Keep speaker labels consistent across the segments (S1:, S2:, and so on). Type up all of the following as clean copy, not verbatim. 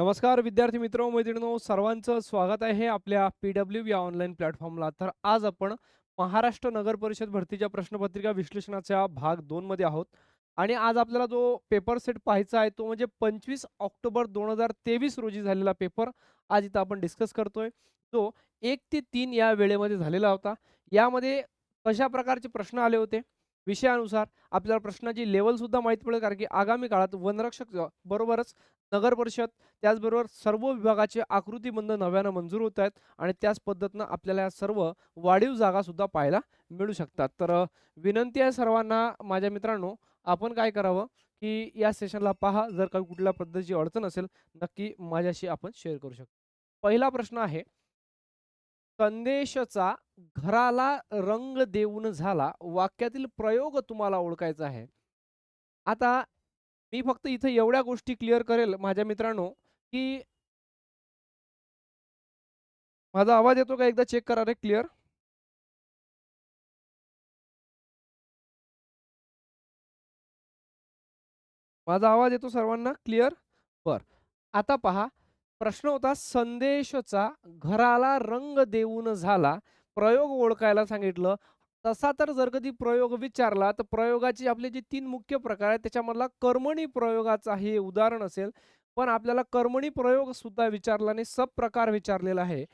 S1: नमस्कार विद्यार्थी मित्र मैत्रिणींनो, सर्वांचं स्वागत आहे आपल्या PW या ऑनलाईन प्लॅटफॉर्मला. तर आज आपण महाराष्ट्र नगर परिषद भरतीच्या प्रश्नपत्रिका विश्लेषणाच्या भाग 2 मध्ये आहोत. आणि आज आपल्याला जो पेपर सेट पाहायचा आहे तो म्हणजे 25 ऑक्टोबर 2023 रोजी झालेला पेपर आज इथं आपण डिस्कस करतोय. तो 1 ते 3 या वेळेमध्ये झालेला होता. यामध्ये कशा प्रकारचे प्रश्न आले होते, विषयानुसार आपल्याला प्रश्नाची लेवल सुद्धा माहिती पडेल, कारण की आगामी काळात वनरक्षक बरोबरच नगर परिषद त्याचबरोबर सर्व विभागाचे आकृतिबंध नव्यानं मंजूर होत आहेत आणि त्याच पद्धतीनं आपल्याला या सर्व वाढीव जागा सुद्धा पाहायला मिळू शकतात. तर विनंती आहे सर्वांना माझ्या मित्रांनो, आपण काय करावं की या सेशनला पहा. जर काही कुठल्या पद्धतीची अडचण असेल नक्की माझ्याशी आपण शेअर करू शकतो. पहिला प्रश्न आहे, संदेशचा घराला रंग देऊन झाला, वाक्यातील प्रयोग तुम्हाला ओळखायचा आहे. आता मी फक्त इथे एवढ्या गोष्टी क्लिअर करेल माझ्या मित्रांनो, की माझा आवाज येतो का एकदा चेक करा रे क्लिअर. माझा आवाज येतो सर्वांना क्लिअर? बर. आता पहा, प्रश्न होता संदेशचा घराला रंग देऊन झाला, प्रयोग ओळखायला सांगितलं. तसा तर जर कधी प्रयोग विचारला तर प्रयोगाची आपले जे 3 मुख्य प्रकार आहेत त्याच्यामधला कर्मणी प्रयोगाचा हे उदाहरण असेल. पण आपल्याला कर्मणी प्रयोग सुद्धा विचारला नाही, सब प्रकार विचारलेला आहे.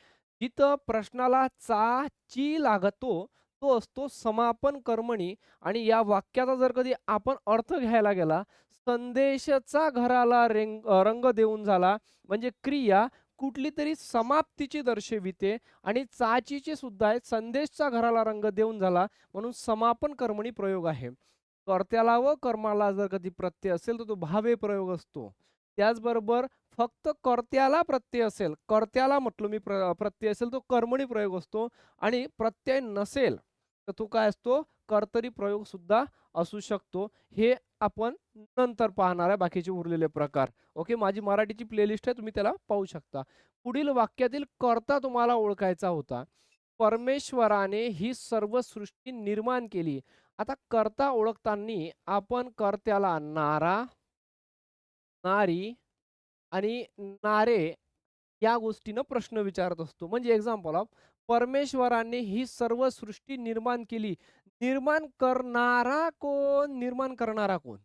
S1: जिथं प्रश्नाला चा, ची लागतो तो असतो समापन कर्मणी. आणि या वाक्याचा जर कधी आपण अर्थ घ्यायला गेला, संदेशचा घराला रंग देऊन झाला म्हणजे क्रिया कुठली तरी समाप्तीची दर्शविते. आणि चाचीचे सुद्धा आहे, संदेशचा घराला रंग देऊन झाला म्हणून समापन कर्मणी प्रयोग आहे. कर्त्याला व कर्माला जर कधी प्रत्यय असेल तर तो भावे प्रयोग असतो. त्याचबरोबर फक्त कर्त्याला प्रत्यय असेल, कर्त्याला म्हटलं मी प्रत्यय असेल तो कर्मणी प्रयोग असतो. आणि प्रत्यय नसेल तर तो काय असतो, कर्तरी प्रयोग सुद्धा असू शकतो. हे आपण नंतर पाहणार आहे बाकीचे उरलेले प्रकार. ओके, माझी मराठीची प्लेलिस्ट आहे, तुम्ही त्याला पाहू शकता. पुढील वाक्यातील कर्ता तुम्हाला ओळखायचा होता. परमेश्वराने ही सर्व सृष्टी निर्माण केली. आता कर्ता ओळखताना आपण कर्त्याला नारा, नारी आणि नारे या गोष्टीनं प्रश्न विचारत असतो. म्हणजे एक्झाम्पल ऑफ, परमेश्वराने ही सर्व सृष्टी निर्माण केली. निर्माण करणारा कोण? निर्माण करणारा कोण?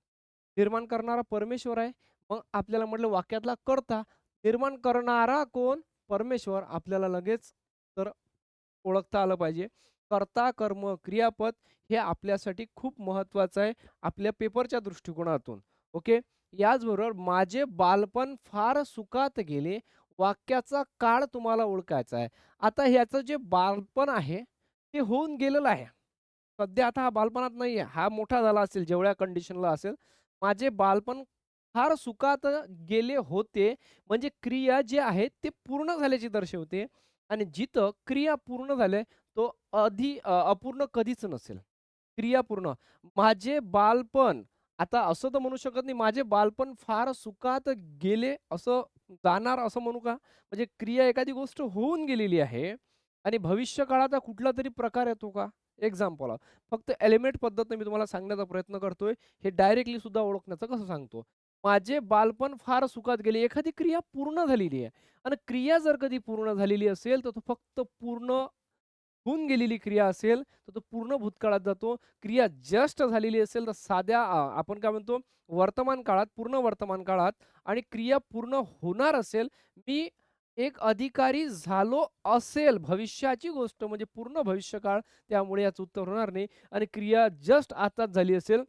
S1: निर्माण करणारा परमेश्वर आहे. मग आपल्याला म्हटलं वाक्यातला कर्ता. निर्माण करणारा कोण? परमेश्वर. आपल्याला लगेच तर ओळखता आलं पाहिजे. कर्ता, कर्म, क्रियापद हे आपल्यासाठी खूप महत्वाचं आहे आपल्या पेपरच्या दृष्टिकोनातून. ओके. याचबरोबर माझे बालपण फार सुखात गेले, वाक्याचा काळ तुम्हाला ओळखायचा आहे. आता ह्याचं जे बालपण आहे ते होऊन गेलेलं आहे. सध्या आता हा बालपणात नाहीये. हा मोठा झाला असेल जेवढ्या कंडिशनला असेल. माझे बालपण फार सुखात गेले होते म्हणजे क्रिया जे आहे ते पूर्ण झाल्याची दर्शवते. आणि जिथं क्रिया पूर्ण झाले तो अपूर्ण कधीच नसेल. क्रिया पूर्ण. माझे बालपण, आता असं तर म्हणू शकत नाही माझे बालपण फार सुखात गेले असं जाणार असं म्हणू का? म्हणजे क्रिया एखादी गोष्ट होऊन गेलेली आहे आणि भविष्य काळाचा कुठला तरी प्रकार येतो का? एक्झाम्पल, फक्त एलिमेंट पद्धतीने मी तुम्हाला सांगण्याचा प्रयत्न करतोय. हे डायरेक्टली सुद्धा ओळखण्याचं कसं सांगतो. माझे बालपण फार सुखात गेले, एखादी क्रिया पूर्ण झालेली आहे. आणि क्रिया जर कधी पूर्ण झालेली असेल तर तो फक्त पूर्ण होऊन गेलेली क्रिया असेल तर तो पूर्ण भूतकाळात जातो. क्रिया जस्ट झालेली असेल तर साध्या आपण काय म्हणतो वर्तमान काळात, पूर्ण वर्तमान काळात. आणि क्रिया पूर्ण होणार असेल, मी एक अधिकारी झालो असेल, भविष्याची गोष्ट म्हणजे पूर्ण भविष्यकाळ, त्यामुळे याचं उत्तर होणार नाही. आणि क्रिया जस्ट आताच झाली असेल,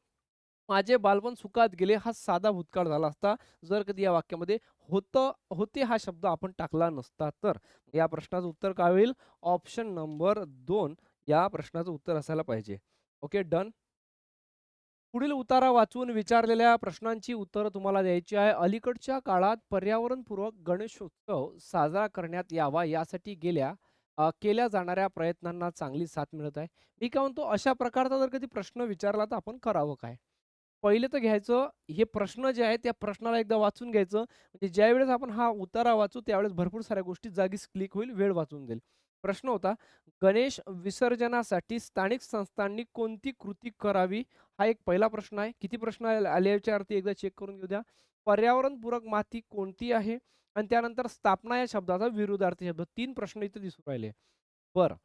S1: माझे बालपण सुखात गेले, हा साधा भूतकाळ झाला असता जर कधी या वाक्यामध्ये होते हा शब्द आपण टाकला नसता तर. या प्रश्नाचं उत्तर काय होईल? ऑप्शन नंबर 2 या प्रश्नाचं उत्तर असायला पाहिजे. Okay, done. पुढील उतारा वाचून विचारलेल्या प्रश्नांची उत्तरं तुम्हाला द्यायची आहे. अलीकडच्या काळात पर्यावरणपूर्वक गणेशोत्सव साजरा करण्यात यावा यासाठी केल्या जाणाऱ्या प्रयत्नांना चांगली साथ मिळत आहे. मी काय म्हणतो, अशा प्रकारचा जर कधी प्रश्न विचारला तर आपण करावं काय? पहिले तर घ्यायचं, हे प्रश्न जे आहेत त्या प्रश्नाला एकदा वाचून घ्यायचं. म्हणजे ज्यावेळेस आपण हा उतारा वाचू त्यावेळेस भरपूर साऱ्या गोष्टी जागीच क्लिक होईल, वेळ वाचून जाईल. प्रश्न होता, गणेश विसर्जनासाठी स्थानिक संस्थांनी कोणती कृती करावी? हा एक पहिला प्रश्न आहे. किती प्रश्न आले याच्या एकदा चेक करून घेऊ द्या. पर्यावरणपूरक माती कोणती आहे? आणि त्यानंतर स्थापना या शब्दाचा विरुद्धार्थी शब्द. 3 प्रश्न इथे दिसून राहिले. बरं.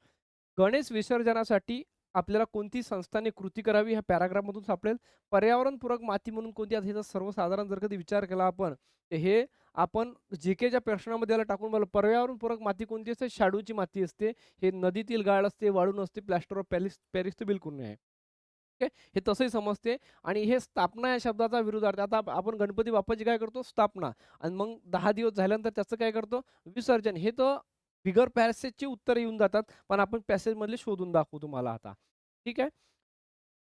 S1: गणेश विसर्जनासाठी आपल्याला कोणती संस्थांनी कृती करावी ह्या पॅराग्राफमधून सापडेल. पर्यावरणपूरक माती म्हणून कोणती आहे ह्याचा सर्वसाधारण जर कधी विचार केला आपण, तर हे आपण जी-केच्या प्रश्नामध्ये याला टाकून बघा पर्यावरणपूरक माती कोणती असते? शाडूची माती असते. हे नदीतील गाळ असते, वाळू नसते, प्लास्टर ऑफ पॅरिस तर बिलकुल नाही आहे. ओके. हे तसंही समजते आणि हे स्थापना या शब्दाचा विरुद्धार्थ. आता आपण गणपती बाप्पाची काय करतो? स्थापना आणि मग 10 दिवस झाल्यानंतर त्याचं काय करतो? विसर्जन. हे तर बिगर पॅसेजची उत्तरं येऊन जातात, पण आपण पॅसेजमधले शोधून दाखवू तुम्हाला आता. ठीक आहे.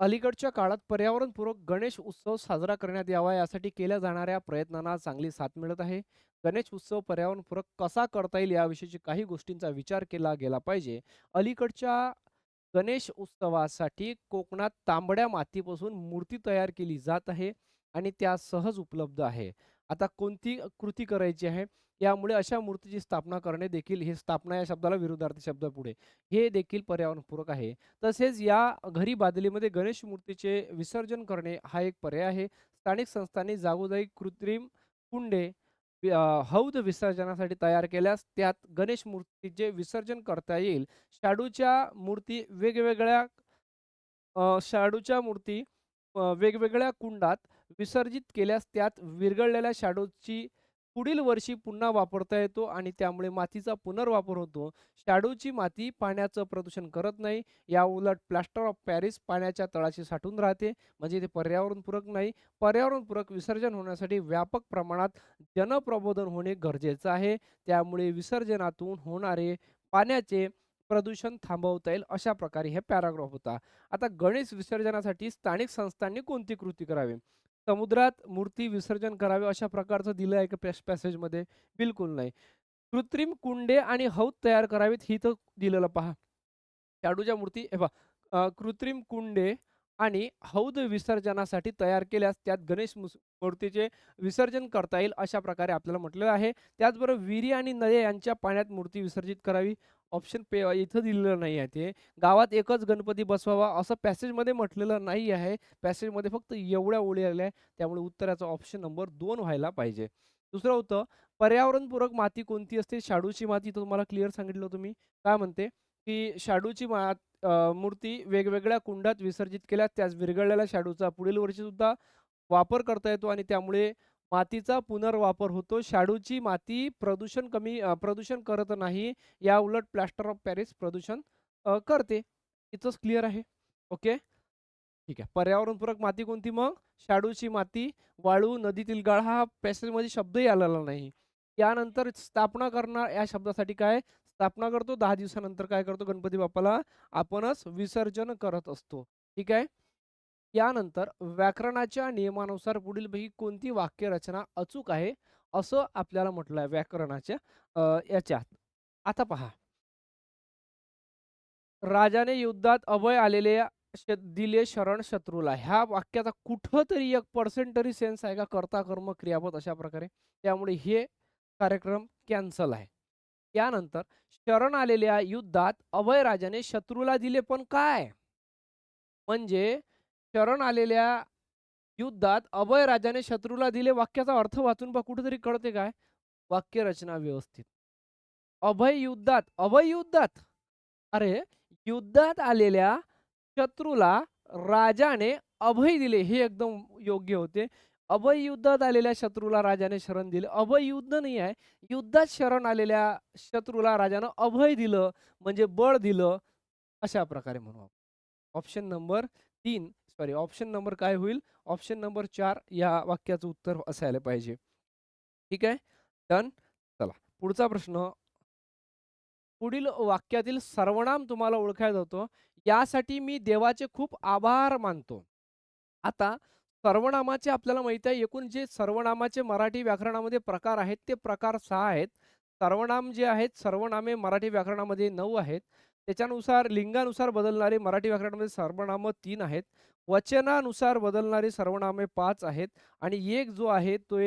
S1: अलीकडच्या काळात पर्यावरणपूरक गणेश उत्सव साजरा करण्यात यावा यासाठी केल्या जाणाऱ्या प्रयत्नांना चांगली साथ मिळत आहे. गणेश उत्सव पर्यावरणपूरक कसा करता येईल याविषयीची काही गोष्टींचा विचार केला गेला पाहिजे. अलीकडच्या गणेश उत्सवासाठी कोकणात तांबड्या मातीपासून मूर्ती तयार केली जात आहे आणि त्या सहज उपलब्ध आहे. आता कोणती कृती करायची आहे? यामुळे अशा मूर्तीची स्थापना करणे देखील हे स्थापना या शब्दाला विरुद्धार्थी शब्द पुढे हे देखील पर्यावरणपूरक आहे. तसेच या घरी बादलीमध्ये गणेश मूर्तीचे विसर्जन करणे हा एक पर्याय आहे. स्थानिक संस्थांनी जागोजागी कृत्रिम कुंडे हौद विसर्जनासाठी तयार केल्यास त्यात गणेश मूर्तीचे विसर्जन करता येईल. शाडूच्या मूर्ती वेगवेगळ्या शाडूच्या मूर्ती वेगवेगळ्या कुंडात विसर्जित केल्यास त्यात विरघळलेल्या शाडूची पुढील वर्षी पुन्हा वापरता येतो आणि त्यामुळे मातीचा पुनर्वापर होतो. शाडूची माती पाण्याचं प्रदूषण करत नाही. याउलट प्लास्टर ऑफ पॅरिस पाण्याच्या तळाशी साठून राहते. म्हणजे ते पर्यावरणपूरक नाही. पर्यावरणपूरक विसर्जन होण्यासाठी व्यापक प्रमाणात जनप्रबोधन होणे गरजेचं आहे. त्यामुळे विसर्जनातून होणारे पाण्याचे प्रदूषण थांबवता येईल अशा प्रकारे हे पॅराग्राफ होता. आता गणेश विसर्जनासाठी स्थानिक संस्थांनी कोणती कृती करावी? समुद्रात मूर्ती विसर्जन करावे अशा प्रकारचं दिलं आहे का पॅसेजमध्ये? बिलकुल नाही. कृत्रिम कुंडे आणि हौद तयार करावेत ही तर दिलेलं पहा. शाडूच्या मूर्ती हे पहा कृत्रिम कुंडे आणि हौद विसर्जनासाठी तयार केल्यास त्यात गणेश मूर्तीचे विसर्जन करता येईल अशा प्रकारे आपल्याला म्हटलेलं आहे. त्याचबरोबर विहिरी आणि नद्या यांच्या पाण्यात मूर्ती विसर्जित करावी. ऑप्शन इथं दिलेलं नाही आहे ते. गावात एकच गणपती बसवावा असं पॅसेजमध्ये म्हटलेलं नाही आहे. पॅसेजमध्ये फक्त एवढ्या ओळी आल्या आहे. त्यामुळे उत्तराचा ऑप्शन नंबर 2 व्हायला पाहिजे. दुसरं होतं पर्यावरणपूरक माती कोणती असते? शाडूची माती तर तुम्हाला क्लिअर सांगितलं होतं मी. काय म्हणते? की शाडूची मूर्ती वेगवेगळ्या कुंडात विसर्जित केल्यास त्यास विरघळलेल्या शाडूचा पुढील वर्षी सुद्धा वापर करता येतो आणि त्यामुळे मातीचा पुनर्वापर होतो. शाडूची माती प्रदूषण करत नाही. या उलट प्लास्टर ऑफ पॅरिस प्रदूषण करते. इथंच क्लिअर आहे. ओके. ठीक आहे. पर्यावरणपूरक माती कोणती मग? शाडूची माती, वाळू, नदीतील गाळ हा पॅसेजमध्ये शब्दही आलेला नाही. यानंतर स्थापना करणार या शब्दासाठी काय? स्थापना करतो 10 दिवसानंतर काय करतो गणपती बाप्पाला आपणच विसर्जन करत असतो. ठीक आहे. यानंतर व्याकरणाच्या नियमानुसार पुढीलपैकी कोणती वाक्यरचना अचूक आहे असं आपल्याला म्हटलं आहे व्याकरणाच्या याच्यात. आता पहा. राजाने युद्धात अभय आलेल्या दिले शरण शत्रूला. ह्या वाक्याचा कुठंतरी 1% तरी सेन्स आहे का? कर्ता, कर्म, क्रियापद अशा प्रकारे. त्यामुळे हे कार्यक्रम कॅन्सल आहे. त्यानंतर शरण आलेल्या युद्धात अभय राजाने शत्रूला दिले पण काय? म्हणजे शरण आलेल्या युद्धात अभय राजाने शत्रूला दिले वाक्याचा अर्थ वाचून पहा कुठेतरी कळते काय? वाक्यरचना व्यवस्थित. अभय युद्धात? अरे, युद्धात आलेल्या शत्रूला राजाने अभय दिले हे एकदम योग्य होते. अभय युद्धात आलेल्या शत्रूला राजाने शरण दिले. अभय युद्ध नाही आहे. युद्धात शरण आलेल्या शत्रूला राजानं अभय दिलं म्हणजे बळ दिलं अशा प्रकारे म्हणू आपण. Option number 3 sorry option number काय होईल? ऑप्शन नंबर 4 या वाक्याचं उत्तर असायला पाहिजे. ठीक आहे. डन. चला पुढचा प्रश्न. पुढील वाक्यातील सर्वनाम तुम्हाला ओळखायचं होतं. यासाठी मी देवाचे खूप आभार मानतो. आता सर्वनामाचे आपल्याला माहिती आहे एकूण जे सर्वनामाचे मराठी व्याकरणामध्ये प्रकार आहेत ते प्रकार 6 आहेत. सर्वनाम जे आहेत सर्वनामे मराठी व्याकरणामध्ये 9 आहेत. त्याच्यानुसार लिंगानुसार बदलणारे मराठी व्याकरणामध्ये सर्वनाम 3 आहेत. वचनानुसार बदलणारी सर्वनामे 5 आहेत आणि एक जो आहे तो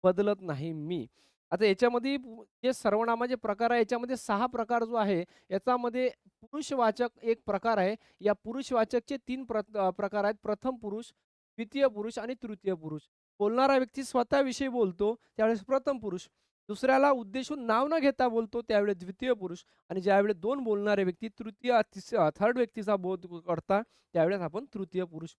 S1: बदलत नाही मी. आता याच्यामध्ये जे सर्वनामाचे प्रकार आहे याच्यामध्ये 6 प्रकार जो आहे याच्यामध्ये पुरुषवाचक एक प्रकार आहे. या पुरुषवाचकचे 3 प्रकार आहेत. प्रथम पुरुष, द्वितीय पुरुष आणि तृतीय पुरुष. बोलणारा व्यक्ती स्वतःविषयी बोलतो त्यावेळेस प्रथम पुरुष. दुसऱ्याला उद्देशून नाव न घेता बोलतो त्यावेळी द्वितीय पुरुष आणि ज्यावेळी दोन बोलणारे व्यक्ती तृतीय थर्ड व्यक्तीचा बोध करता त्यावेळेस आपण तृतीय पुरुष.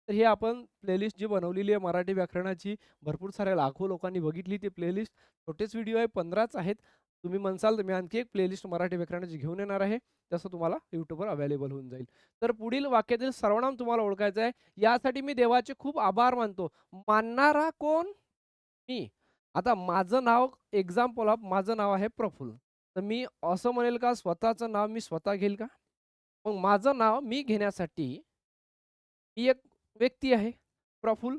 S1: तर हे आपण प्लेलिस्ट जी बनवलेली आहे मराठी व्याकरणाची भरपूर साऱ्या लाखो लोकांनी बघितली ती प्लेलिस्ट. छोटेच व्हिडिओ आहे 15च आहेत. तुम्ही म्हणसाल तर मी आणखी एक प्लेलिस्ट मराठी व्याकरणाची घेऊन येणार आहे. तसं तुम्हाला YouTubeवर अवेलेबल होऊन जाईल. तर पुढील वाक्यातील सर्वनाम तुम्हाला ओळखायचं आहे. यासाठी मी देवाचे खूप आभार मानतो. मानणारा कोण? मी. आता माझं नाव एक्झाम्पल ऑफ माझं नाव आहे प्रफुल्ल. तर मी असं म्हणेल का स्वतःचं नाव मी स्वतः घेईल का? मग माझं नाव मी घेण्यासाठी मी एक व्यक्ती आहे प्रफुल्ल.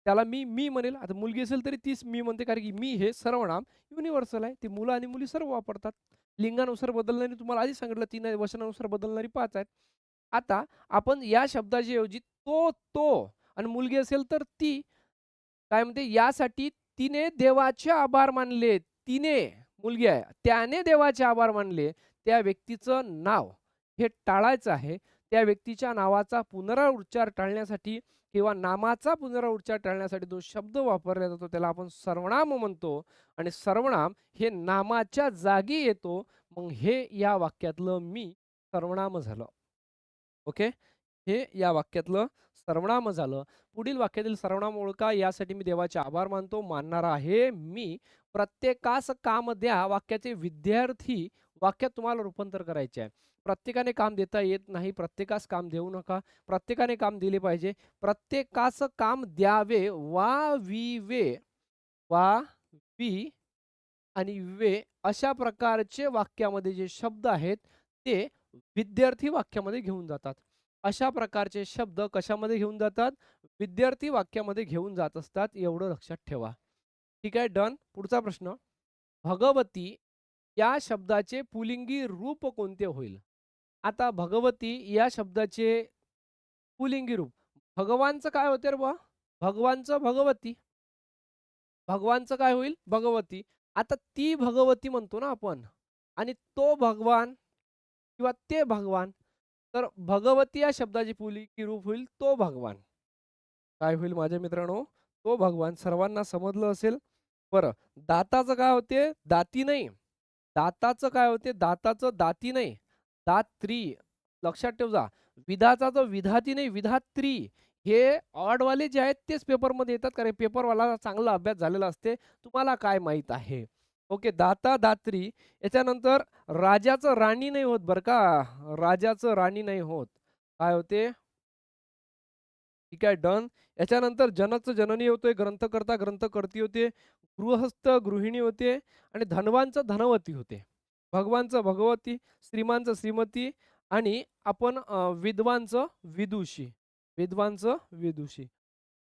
S1: त्याला मी म्हणेल. आता मुलगी असेल तरी तीच मी म्हणते कारण की मी हे सर्वनाम युनिव्हर्सल आहे. ते मुलं आणि मुली सर्व वापरतात. लिंगानुसार बदलणारी तुम्हाला आधीच सांगितलं 3 आहे, वचनानुसार बदलणारी 5 आहेत. आता आपण या शब्दाच्या ऐवजी तो आणि मुलगी असेल तर ती काय म्हणते यासाठी तिने देवाचे आभार मानले. तिने मुलगी आहे. त्याने देवाचे आभार मानले. त्या व्यक्तीचं नाव हे टाळायचं आहे. त्या व्यक्तीच्या नावाचा पुनराउच्चार टाळण्यासाठी किंवा नामाचा पुनराउच्चार टाळण्यासाठी जो शब्द वापरला जातो त्याला आपण सर्वनाम म्हणतो आणि सर्वनाम हे नामाच्या जागी येतो. मग हे या वाक्यातलं मी सर्वनाम झालं. ओके. हे या वाक्यातलं सर्वनाम झालं. पुढील वाक्यातील सर्वनाम ओळखा. यासाठी मी देवाचे आभार मानतो. मानणारा आहे मी. प्रत्येकास काम द्या. वाक्याचे विद्यार्थी वाक्यात तुम्हाला रूपांतर करायचे आहे. प्रत्येकाने काम देता येत नाही. प्रत्येकास काम देऊ नका. प्रत्येकाने काम दिले पाहिजे. प्रत्येकास काम द्यावे. वाविवे, वी आणि वे अशा प्रकारचे वाक्यामध्ये जे शब्द आहेत ते विद्यार्थी वाक्यामध्ये घेऊन जातात. अशा प्रकारचे शब्द कशामध्ये घेऊन जातात? विद्यार्थी वाक्यामध्ये घेऊन जात असतात. एवढं लक्षात ठेवा. ठीक आहे, डन. पुढचा प्रश्न. भगवती या शब्दाचे पुलिंगी रूप कोणते होईल? आता भगवती या शब्दाचे पुलिंगी रूप. भगवानचं काय होते रे बुवा? भगवानचं भगवती. भगवानचं काय होईल? भगवती. आता ती भगवती म्हणतो ना आपण आणि तो भगवान किंवा ते भगवान. तर भगवती या शब्दाची पुलिंगी रूप होईल तो भगवान. काय होईल माझ्या मित्रांनो? तो भगवान. सर्वांना समजलं असेल. बरं, दाताचं काय होते? दाती नाही. दाताचं काय होते? दाताचं दाती नाही. दात्री. लक्षात ठेव जा. विधाचा जो विधाती नाही, विधात्री. हे ऑडवाले जे आहेत तेच पेपरमध्ये येतात कारण पेपरवाला चांगला अभ्यास झालेला असते. तुम्हाला काय माहीत आहे? ओके. दाता, दात्री. याच्यानंतर राजाचं राणी नाही होत बरं का. राजाचं राणी नाही होत. काय होते? ठीक आहे, डन. याच्यानंतर जनकचं जननी होतोय, ग्रंथकर्ता ग्रंथकर्ती होते, गृहस्थ गृहिणी होते आणि धनवानचं धनवती होते. भगवानचं भगवती, श्रीमानचं श्रीमती आणि आपण विद्वानचं विदुषी. विद्वानचं विदुषी.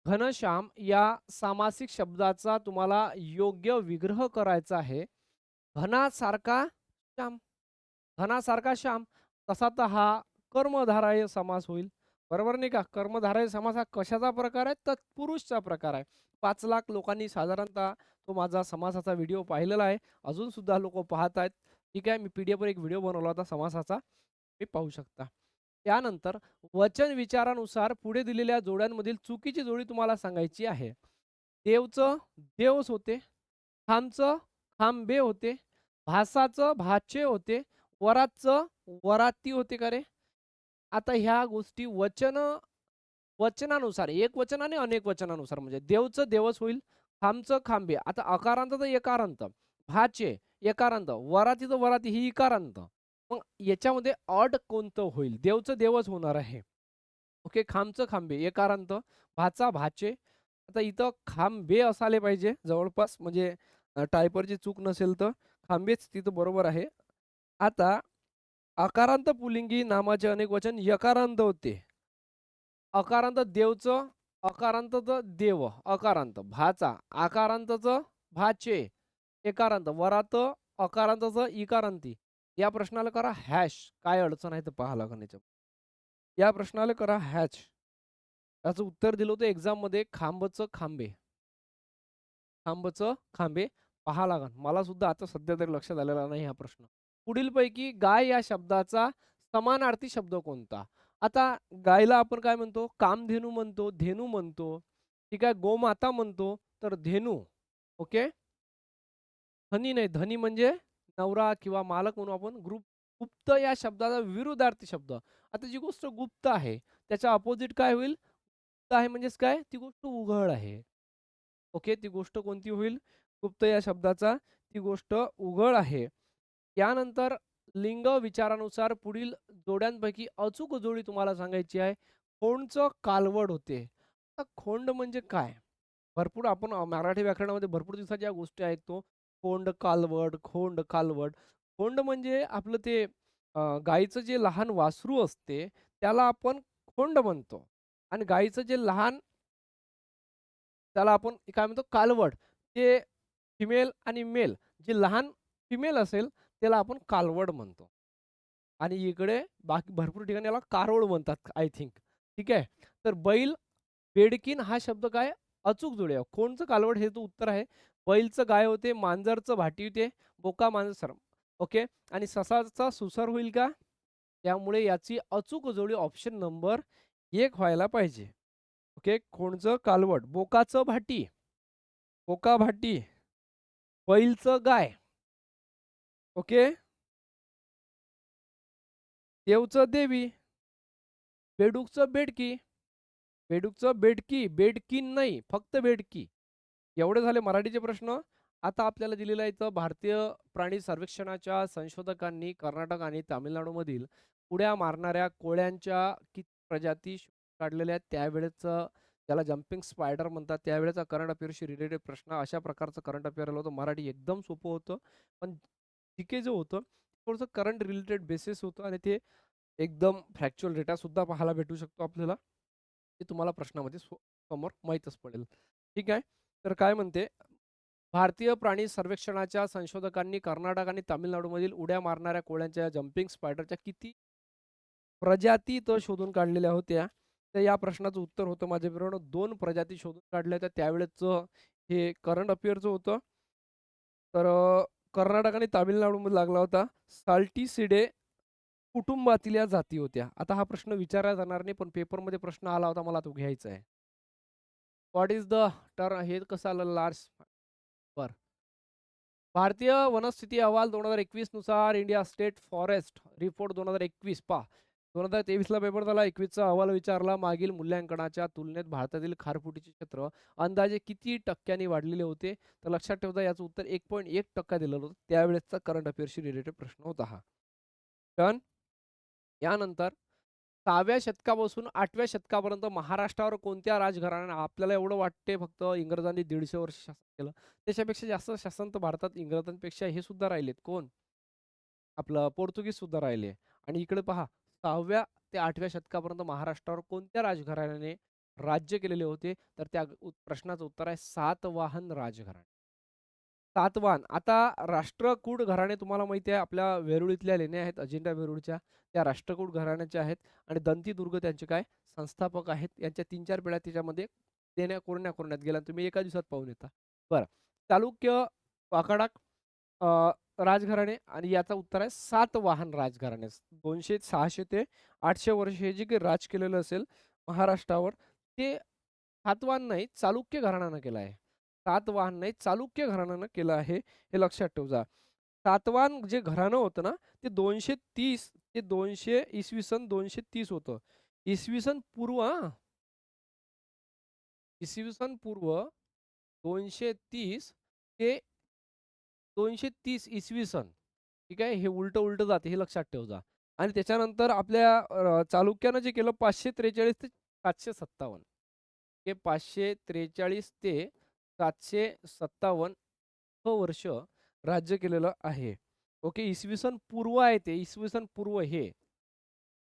S1: घनश्याम या सामासिक शब्दाचा तुम्हाला योग्य विग्रह करायचा आहे. घनासारखा श्याम. घनासारखा श्याम. तसा तर हा कर्मधारय समास होईल. बरोबर नाही का? कर्मधारय समास हा कशाचा प्रकार आहे? तत्पुरुषचा प्रकार आहे. 5 लाख लोकांनी साधारणतः तो माझा समासाचा व्हिडिओ पाहिलेला आहे. अजून सुद्धा लोक पाहत आहेत. ठीक आहे. मी PDF वर एक व्हिडिओ बनवला होता समासाचा. ते पाहू शकता. त्यानंतर वचन विचारानुसार पुढे दिलेल्या जोड्यांमधील चुकीची जोडी तुम्हाला सांगायची आहे. देवचं देवच होते. खांबचं खांबे होते. भासाचं भाचे होते. वरातचं वराती होते का रे? आता ह्या गोष्टी वचनानुसार एक वचन आणि अनेक वचनानुसार म्हणजे देवचं देवच होईल. खांबचं खांबे. आता अकारांत तर एकारांत. भाचे एकारांत. वरातीचं वराती ही इकारांत. मग याच्यामध्ये ऑड कोणतं होईल? देवचं देवच होणार आहे. ओके. खांबचं खांबे एकारांत. भाचा भाचे. आता इथं खांबे असायला पाहिजे जवळपास म्हणजे टायपरची चूक नसेल तर खांबेच तिथं बरोबर आहे. आता अकारांत पुल्लिंगी नामाचे अनेक वचन यकारांत होते. अकारांत देवचं अकारांतचं देव अकारांत भाचा आकारांतचं भाचे एकारांत वरात अकारांतचं इकारांती. या प्रश्नाला करा हॅश. काय अडचण आहे तर पाहा लागेल याच्यात. या प्रश्नाला करा हॅश. याचं उत्तर दिलं होतं एक्झाममध्ये खांबचं खांबे. खांबचं खांबे पहा लागेल. मला सुद्धा आता सध्या तरी लक्षात आलेला नाही हा प्रश्न. पुढीलपैकी गाय या शब्दाचा समानार्थी शब्द कोणता? आता गायला आपण काय म्हणतो? कामधेनू म्हणतो, धेनू म्हणतो. ठीक आहे. गोमाता म्हणतो तर धेनू. ओके. धनी नाही, धनी म्हणजे नवरा किंवा मालक म्हणू आपण. गुप्त या शब्दाचा विरुद्धार्थी शब्द. आता जी गोष्ट गुप्त आहे, त्याच्या अपोझिट काय होईल? गुप्त आहे म्हणजेच काय? ती गोष्ट उघड आहे. ओके, ती गोष्ट कोणती होईल? गुप्त या शब्दाचा ती गोष्ट उघड आहे. यानंतर लिंग विचारानुसार पुढील जोड्यांपैकी अचूक जोडी तुम्हाला सांगायची आहे. खोंडचं कालवड होते. आता खोंड म्हणजे काय? भरपूर आपण मराठी व्याकरणामध्ये भरपूर दिवसाच्या गोष्टी ऐकतो. खोंड, कालवड, खोंड, कालवड. खोंड म्हणजे आपलं ते गाईचं जे लहान वासरू असते, त्याला आपण खोंड म्हणतो आणि गाईचं जे लहान त्याला आपण काय म्हणतो कालवड. ते फिमेल आणि मेल जे लहान फिमेल असेल, त्याला आपण कालवड म्हणतो. आणि इकडे बाकी भरपूर ठिकाणी याला कारोड म्हणतात आय थिंक. ठीक आहे. तर बैल, बेडकीन हा शब्द काय अचूक जोड आहे. कोणचं कालवड हे तर उत्तर आहे. बैलचं गाय होते, मांजरचं भाटी होते, बोका मांजर. ओके. आणि ससाचा सुसर होईल का? त्यामुळे याची अचूक जोडी ऑप्शन नंबर 1 व्हायला पाहिजे. ओके. खोंडचं कालवड, बोकाचं भाटी, बोका भाटी, बैलचं गाय. ओके. देवचं देवी, बेडूकचं बेडकी, बेडूकचं बेडकी, बेडकीन नाही, फक्त बेडकी. एवढे झाले मराठीचे प्रश्न. आता आपल्याला दिलेलं आहे इथं भारतीय प्राणी सर्वेक्षणाच्या संशोधकांनी कर्नाटक आणि तामिळनाडूमधील उड्या मारणाऱ्या कोळ्यांच्या किती प्रजाती काढलेल्या आहेत त्यावेळेचं त्याला जम्पिंग स्पायडर म्हणतात त्यावेळेचा करंट अफेअरशी रिलेटेड प्रश्न अशा प्रकारचं करंट अफेअर आलं होतं. मराठी एकदम सोपं होतं पण जीके जे होतं थोडंसं करंट रिलेटेड बेसिस होतं आणि ते एकदम फॅक्च्युअल डेटा सुद्धा पाहायला भेटू शकतो आपल्याला. ते तुम्हाला प्रश्नामध्ये समोर माहीतच पडेल. ठीक आहे. तर काय म्हणते, भारतीय प्राणी सर्वेक्षणाच्या संशोधकांनी कर्नाटक आणि तामिळनाडूमधील उड्या मारणाऱ्या कोळ्यांच्या जम्पिंग स्पायडरच्या किती प्रजाती तर शोधून काढलेल्या होत्या. तर या प्रश्नाचं उत्तर होतं माझ्या मित्रांनो 2 प्रजाती शोधून काढल्या होत्या. त्यावेळेचं हे करंट अफेअरचं होतं. तर कर्नाटक आणि तामिळनाडूमध्ये लागला होता. साल्टीसिडे कुटुंबातील या जाती होत्या. आता हा प्रश्न विचारला जाणार नाही, पण पेपरमध्ये प्रश्न आला होता, मला तो घ्यायचा आहे. व्हॉट इज द हे कसं आलं लार्ज बरं. भारतीय वनस्थिती अहवाल 2021 नुसार इंडिया स्टेट फॉरेस्ट रिपोर्ट 2021 पहा. 2023ला पेपर झाला, 21चा अहवाल विचारला. मागील मूल्यांकनाच्या तुलनेत भारतातील खारफुटीचे क्षेत्र अंदाजे किती टक्क्यांनी वाढलेले होते? तर लक्षात ठेवता याचं उत्तर 1.1% दिलेलं होतं. त्यावेळेसचा करंट अफेअर्सशी रिलेटेड प्रश्न होता हा. डन. यानंतर 6व्या शतकापासून 8व्या शतकापर्यंत महाराष्ट्रावर कोणत्या राजघराण्याने आपल्याला एवढं वाटते फक्त इंग्रजांनी 150 वर्ष शासन केलं. त्याच्यापेक्षा जास्त शासन तर भारतात इंग्रजांपेक्षा हे सुद्धा राहिलेत. कोण? आपलं पोर्तुगीज सुद्धा राहिले. आणि इकडे पहा 6व्या ते 8व्या शतकापर्यंत महाराष्ट्रावर कोणत्या राजघराण्याने राज्य केलेले होते? तर त्या प्रश्नाचं उत्तर आहे सातवाहन राजघराणे. सातवाहन. आता राष्ट्रकूट घराणे तुम्हाला माहिती आहे आपल्या वेरुळीतल्या लेण्या आहेत अजिंठा वेरूळच्या त्या राष्ट्रकूट घराण्याच्या आहेत आणि दंतीदुर्ग त्यांचे काय संस्थापक आहेत. यांच्या 3-4 पिढ्या त्याच्यामध्ये लेण्या कोरण्यात गेल्या तुम्ही एका दिवसात पाहून येता. बरं. चालुक्य, वाकाटक राजघराणे आणि याचा उत्तर आहे सातवाहन राजघराणे. 200-600 ते 800 वर्ष हे जे काही राज केलेलं असेल महाराष्ट्रावर ते सातवाहन नाही चालुक्य घराण्यानं केलं आहे. सातवाहन नाही चालुक्य घराण्यानं केलं आहे हे लक्षात ठेवा. सातवाहन जे घराणं होतं ना ते 230 ते 200 इसवी सन 230 होतं. इसवी सन पूर्व इसवी सन पूर्व 230 ते 230 इसवी सन. ठीक आहे. हे उलटं जाते हे लक्षात ठेवा. आणि त्याच्यानंतर आपल्या चालुक्यानं जे केलं 543 ते 757 हे 543 ते 757 वर्ष राज्य केलेलं आहे. ओके. इसवी सन पूर्व आहे ते. इसवी सन पूर्व हे.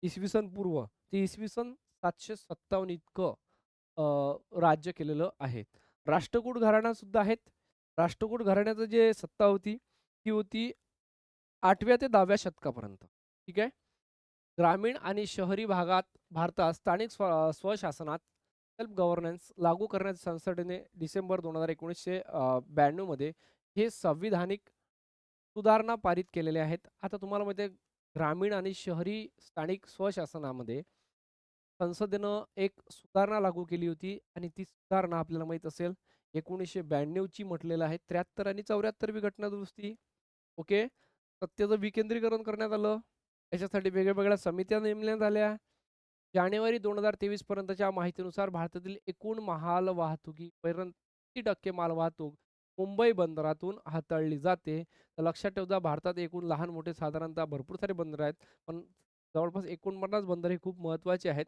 S1: इसवी सन पूर्व ते इसवी सन 757 इतकं राज्य केलेलं आहे. राष्ट्रकूट घराणा सुद्धा आहेत. राष्ट्रकूट घराण्याचं जे सत्ता होती, ती होती 8व्या ते 10व्या शतकापर्यंत. ठीक आहे. ग्रामीण आणि शहरी भागात भारतात स्थानिक स्वशासनात सेल्फ गव्हर्नन्स लागू करण्याच्या संसदेने डिसेंबर 1992 मध्ये हे संविधानिक सुधारणा पारित केलेले आहेत. आता तुम्हाला माहिती आहे ग्रामीण आणि शहरी स्थानिक स्वशासनामध्ये संसदेनं एक सुधारणा लागू केली होती आणि ती सुधारणा आपल्याला माहित असेल 1992 ची म्हटलेलं आहे. 73 आणि 74वी घटना दुरुस्ती. ओके. सत्तेचं विकेंद्रीकरण करण्यात आलं. याच्यासाठी वेगवेगळ्या समित्या नेमण्यात आल्या. जानेवारी 2023 पर्यंतच्या माहितीनुसार भारतातील एकूण माल वाहतुकीपर्यंत किती टक्के मालवाहतूक मुंबई बंदरातून हाताळली जाते. तर लक्षात ठेवा भारतात एकूण लहान मोठे साधारणतः भरपूर सारे बंदर आहेत. पण जवळपास 49 बंदर हे खूप महत्त्वाचे आहेत.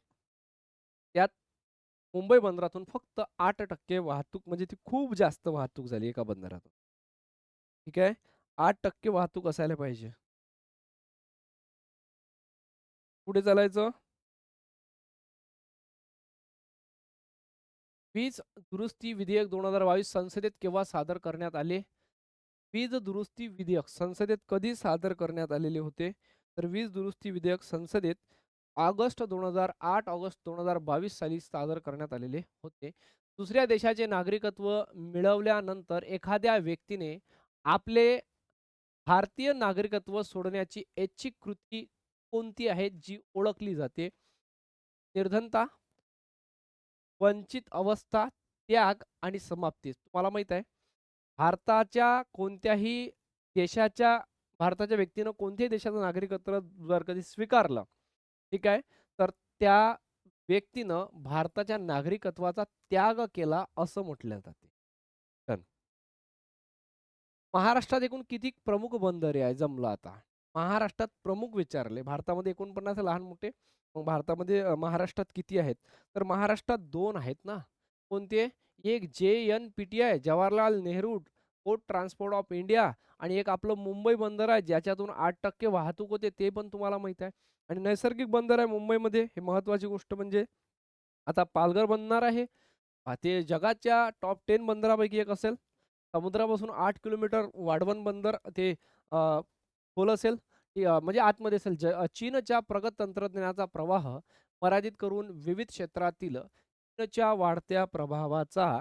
S1: त्यात मुंबई बंदरातून फक्त 8% वाहतूक म्हणजे ती खूप जास्त वाहतूक झाली एका बंदरातून. ठीक आहे. 8% वाहतूक असायला पाहिजे. पुढे चालायचं. वीज दुरुस्ती विधेयक 2022 संसदेत केव्हा सादर करण्यात आले? वीज दुरुस्ती विधेयक संसदेत कधी सादर करण्यात आलेले होते? तर वीज दुरुस्ती विधेयक संसदेत ऑगस्ट 2022 साली सादर करण्यात आलेले होते. दुसऱ्या देशाचे नागरिकत्व मिळवल्यानंतर एखाद्या व्यक्तीने आपले भारतीय नागरिकत्व सोडण्याची ऐच्छिक कृती कोणती आहे जी ओळखली जाते? निर्धनता, वंचित अवस्था, त्याग आणि समाप्ती. तुम्हाला माहित आहे भारताच्या कोणत्याही देशाच्या भारताच्या व्यक्तीनं कोणत्याही देशाचं नागरिकत्व जर कधी स्वीकारलं, ठीक आहे, तर त्या व्यक्तीनं भारताच्या नागरिकत्वाचा त्याग केला असं म्हटलं जाते. तर महाराष्ट्रात एकूण किती प्रमुख बंदरे आहे जमलं आता. महाराष्ट्रात प्रमुख विचारले. भारतामध्ये 49 लहान मोठे. मग भारतामध्ये महाराष्ट्रात किती आहेत? तर महाराष्ट्रात 2 आहेत ना. कोणते? एक JNPTI Jawaharlal Nehru port transport of India आणि एक आपलं मुंबई बंदर आहे ज्याच्यातून 8% वाहतूक होते ते पण तुम्हाला माहीत आहे. आणि नैसर्गिक बंदर आहे मुंबईमध्ये. हे महत्त्वाची गोष्ट म्हणजे आता पालघर बनणार आहे. ते जगाच्या टॉप 10 बंदरापैकी एक असेल. समुद्रापासून 8 किलोमीटर वाढवण बंदर ते खोल असेल. म्हणजे आतमध्ये असेल. चीनच्या प्रगत तंत्रज्ञानाचा प्रवाह पराजित करून विविध क्षेत्रातील चीनच्या वाढत्या प्रभावाचा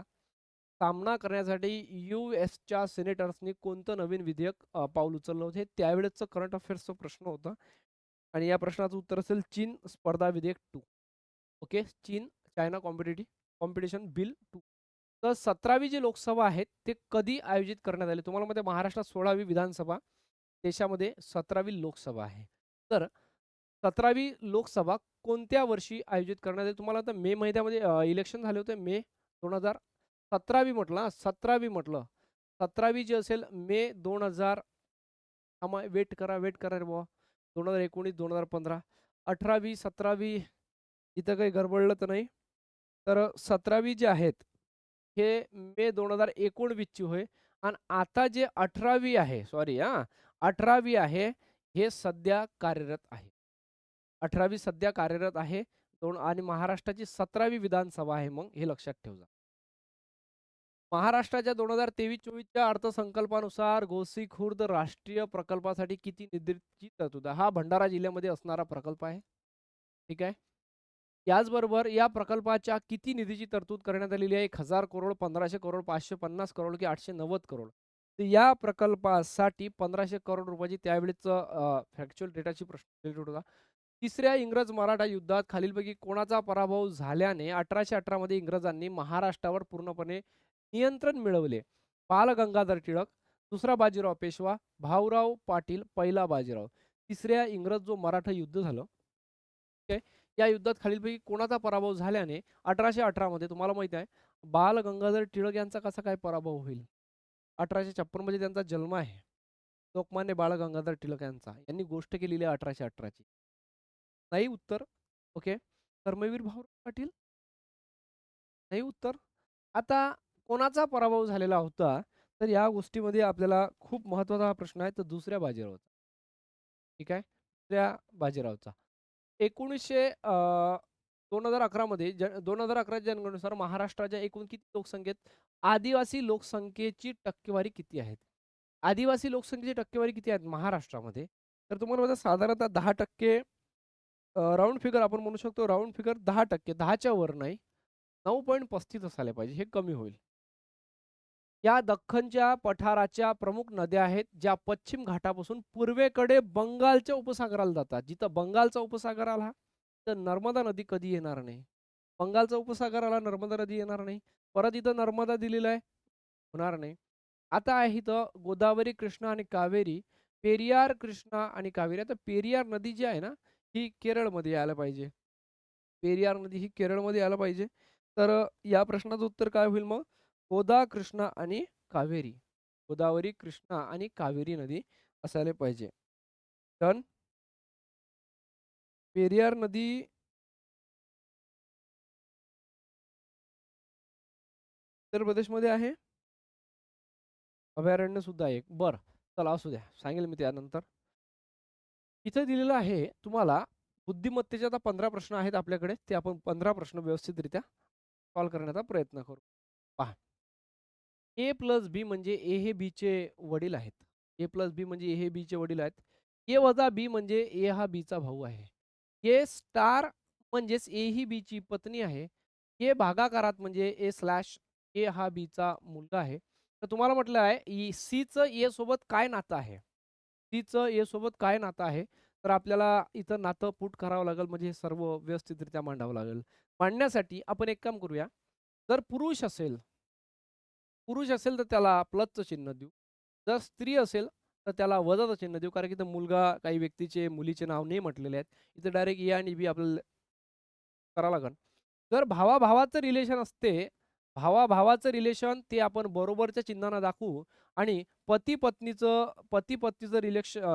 S1: सामना करण्यासाठी US च्या सिनेटर्सनी कोणतं नवीन विधेयक पाऊल उचललं होतं? हे त्यावेळेसचं करंट अफेअर्सचा प्रश्न होता. आणि या प्रश्नाचं उत्तर असेल चीन स्पर्धा विधेयक 2. ओके. चीन चायना कॉम्पिटिशन बिल 2. तर 17वी जी लोकसभा आहे ते कधी आयोजित करण्यात आली? तुम्हाला माहिती आहे महाराष्ट्रात 16वी विधानसभा, देशामध्ये 17वी लोकसभा आहे. तर 17वी लोकसभा कोणत्या वर्षी आयोजित करण्यात आली? तुम्हाला आता मे महिन्यामध्ये इलेक्शन झाले होते. मे 2017वी म्हटलं हां, 17वी म्हटलं. 17वी जी असेल मे 2000 वेट करा रे बाबा. 2019, 2015, 18वी, 17वी इथं काही गडबडलं तर नाही. तर 17वी जे आहेत, हे मे 2019 ची होय आणि आता जे 18वी आहे, सॉरी हां, 18वी आहे, हे सध्या कार्यरत आहे. 18वी सध्या कार्यरत आहे. आणि महाराष्ट्राची 17वी विधानसभा आहे मग हे लक्षात ठेवा. महाराष्ट्राच्या 2023-24च्या अर्थसंकल्पानुसार गोसी खुर्द राष्ट्रीय प्रकल्पासाठी किती निधीची तरतूद आहे? हा भंडारा जिल्ह्यामध्ये असणारा प्रकल्प आहे. ठीक आहे. याचबरोबर या प्रकल्पाच्या किती निधीची तरतूद करण्यात आलेली आहे? 1000 करोड, 1500 करोड, 550 करोड की 890 करोड. तर या प्रकल्पासाठी 1500 करोड रुपयाची त्यावेळेचं फॅक्च्युअल डेटाची प्रश्न होता. तिसऱ्या इंग्रज मराठा युद्धात खालीलपैकी कोणाचा पराभव झाल्याने 1818 मध्ये इंग्रजांनी महाराष्ट्रावर पूर्णपणे नियंत्रण मिळवले? बाल गंगाधर टिळक, दुसरा बाजीराव पेशवा, भाऊराव पाटील, पहिला बाजीराव. तिसऱ्या इंग्रज जो मराठा युद्ध झालं, ठीक आहे, या युद्धात खालीलपैकी कोणाचा पराभव झाल्याने 1818 मध्ये तुम्हाला माहित आहे बाल गंगाधर टिळक यांचा कसा काय पराभव होईल? 1856 मध्ये त्यांचा जन्म आहे. लोकमान्य बाळ गंगाधर टिळक यांचा. यांनी गोष्ट केलेली आहे 1818 ची. नाही उत्तर. ओके. कर्मवीर भाऊराव पाटील? नाही उत्तर. आता कोणाचा पराभव झालेला होता? तर या गोष्टीमध्ये आपल्याला खूप महत्त्वाचा हा प्रश्न आहे. तर दुसऱ्या बाजीरावाचा. ठीक आहे. दुसऱ्या बाजीरावचा. 2011 मध्ये 2011 जनगणनेनुसार महाराष्ट्राच्या एकूण किती लोकसंख्येत आदिवासी लोकसंख्येची टक्केवारी किती आहे? आदिवासी लोकसंख्येची टक्केवारी किती आहे महाराष्ट्रामध्ये? तर तुम्हाला माझा साधारणतः 10% राउंड फिगर आपण म्हणू शकतो. राउंड फिगर 10%, 10च्या वर नाही. 9.35 असायला पाहिजे. हे कमी होईल. या दख्खनच्या पठाराच्या प्रमुख नद्या आहेत ज्या पश्चिम घाटापासून पूर्वेकडे बंगालच्या उपसागराला जातात. जिथं बंगालचा उपसागर आला तर नर्मदा नदी कधी येणार नाही. बंगालचा उपसागर आला, नर्मदा नदी येणार नाही. परत इथं नर्मदा दिलेलं आहे. होणार नाही. आता आहे इथं गोदावरी, कृष्णा आणि कावेरी, पेरियार, कृष्णा आणि कावेरी. आता पेरियार नदी जी आहे ना, ही केरळमध्ये यायला पाहिजे. पेरियार नदी ही केरळमध्ये यायला पाहिजे. तर या प्रश्नाचं उत्तर काय होईल मग? गोदा, कृष्णा आणि कावेरी. गोदावरी, कृष्णा आणि कावेरी नदी असायला पाहिजे. डन. पेरियार नदी उत्तर प्रदेशमध्ये आहे. अभयारण्य सुद्धा एक. बरं, चला असू द्या. सांगेल मी त्यानंतर. इथे दिलेलं आहे तुम्हाला बुद्धिमत्तेचे आता 15 प्रश्न आहेत आपल्याकडे. ते आपण 15 प्रश्न व्यवस्थितरित्या सॉल्व्ह करण्याचा प्रयत्न करू. पहा. ए प्लस बी म्हणजे ए हे बीचे वडील आहेत. ए प्लस बी म्हणजे ए हे बीचे वडील आहेत. ए वजा बी म्हणजे ए हा बीचा भाऊ आहे. ए स्टार म्हणजेच ए ही बीची पत्नी आहे. ए भागाकारात म्हणजे ए स्लॅश ए हा बीचा मुलगा आहे. तर तुम्हाला म्हटलं आहे सीचं ए सोबत काय नातं आहे? सीचं ए सोबत काय नातं आहे? तर आपल्याला इथं नातं पुट करावं लागेल म्हणजे हे सर्व व्यवस्थितरित्या मांडावं लागेल. मांडण्यासाठी आपण एक काम करूया. जर पुरुष असेल तर त्याला प्लसचं चिन्ह देऊ. जर स्त्री असेल तर त्याला वजाचं चिन्ह देऊ. कारण की इथं मुलगा, काही व्यक्तीचे, मुलीचे नाव नाही म्हटलेले आहेत. इथं डायरेक्ट ए आणि बी आपल्याला करावं लागेल. जर भावा-भावाचं रिलेशन असते, भावा-भावाचं रिलेशन ते आपण बरोबरच्या चिन्हानं दाखवू आणि पती-पत्नीचं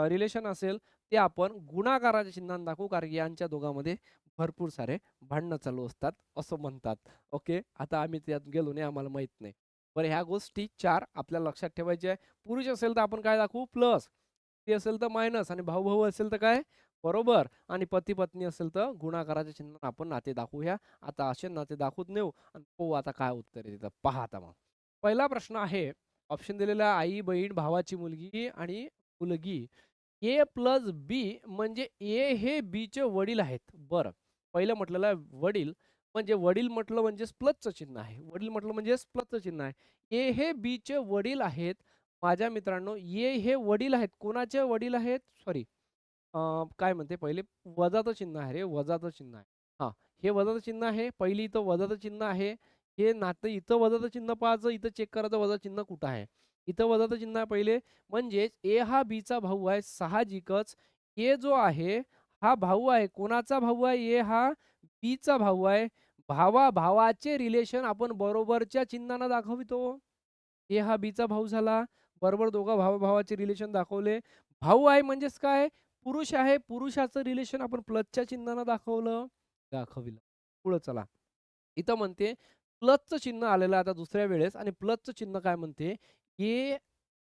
S1: रिलेशन असेल ते आपण गुणाकाराच्या चिन्हानं दाखवू. कारण की यांच्या दोघांमध्ये भरपूर सारे भांडणं चालू असतात असं म्हणतात. ओके. आता आम्ही त्यात गेलो नाही, आम्हाला माहीत नाही. बरं, ह्या गोष्टी 4 आपल्याला लक्षात ठेवायच्या आहे. पुरुष असेल तर आपण काय दाखवू? प्लस. स्त्री असेल तर मायनस आणि भाऊ-भाऊ असेल तर काय? बरोबर. आणि पती-पत्नी असेल तर गुणाकाराच्या चिन्हानं आपण नाते दाखवूया. आता असे नाते दाखवत नेऊ आणि पाहू आता काय उत्तर आहे तिथं. पहा आता मग. पहिला प्रश्न आहे, ऑप्शन दिलेला आहे आई, बहीण, भावाची मुलगी आणि मुलगी. ए प्लस बी म्हणजे ए हे बीचे वडील आहेत. बरं. पहिलं म्हटलेलं आहे वडील, म्हणजे वडील म्हटलं म्हणजेच प्लसचं चिन्ह आहे. वडील म्हटलं म्हणजेच प्लसचं चिन्ह आहे. ए हे बीचे वडील आहेत. माझ्या मित्रांनो, ए हे वडील आहेत. कोणाचे वडील आहेत? सॉरी, काय म्हणते पहिले वजाचं चिन्ह आहे रे, वजाचं चिन्ह आहे. हां, हे वजाचं चिन्ह आहे. पहिली इथं वजाचं चिन्ह आहे. हे नातं इथं वजाचं चिन्ह पाहायचं, इथं चेक करायचं वजाचं चिन्ह कुठं आहे. इथं वजाचं चिन्ह आहे पहिले, म्हणजेच ए हा बीचा भाऊ आहे. साहजिकच ए जो आहे हा भाऊ आहे. कोणाचा भाऊ आहे? ए हा बीचा भाऊ आहे. भावा-भावाचे रिलेशन आपण बरोबरच्या चिन्हानं दाखवितो. ए हा बीचा भाऊ झाला. बरोबर दोघं भावा-भावाचे रिलेशन दाखवले. भाऊ आहे म्हणजेच काय? पुरुष आहे. पुरुषाचं रिलेशन आपण प्लसच्या चिन्हानं दाखविलं. पुढं चला. इथं म्हणते प्लसचं चिन्ह आलेलं आहे आता दुसऱ्या वेळेस आणि प्लसचं चिन्ह काय म्हणते? ए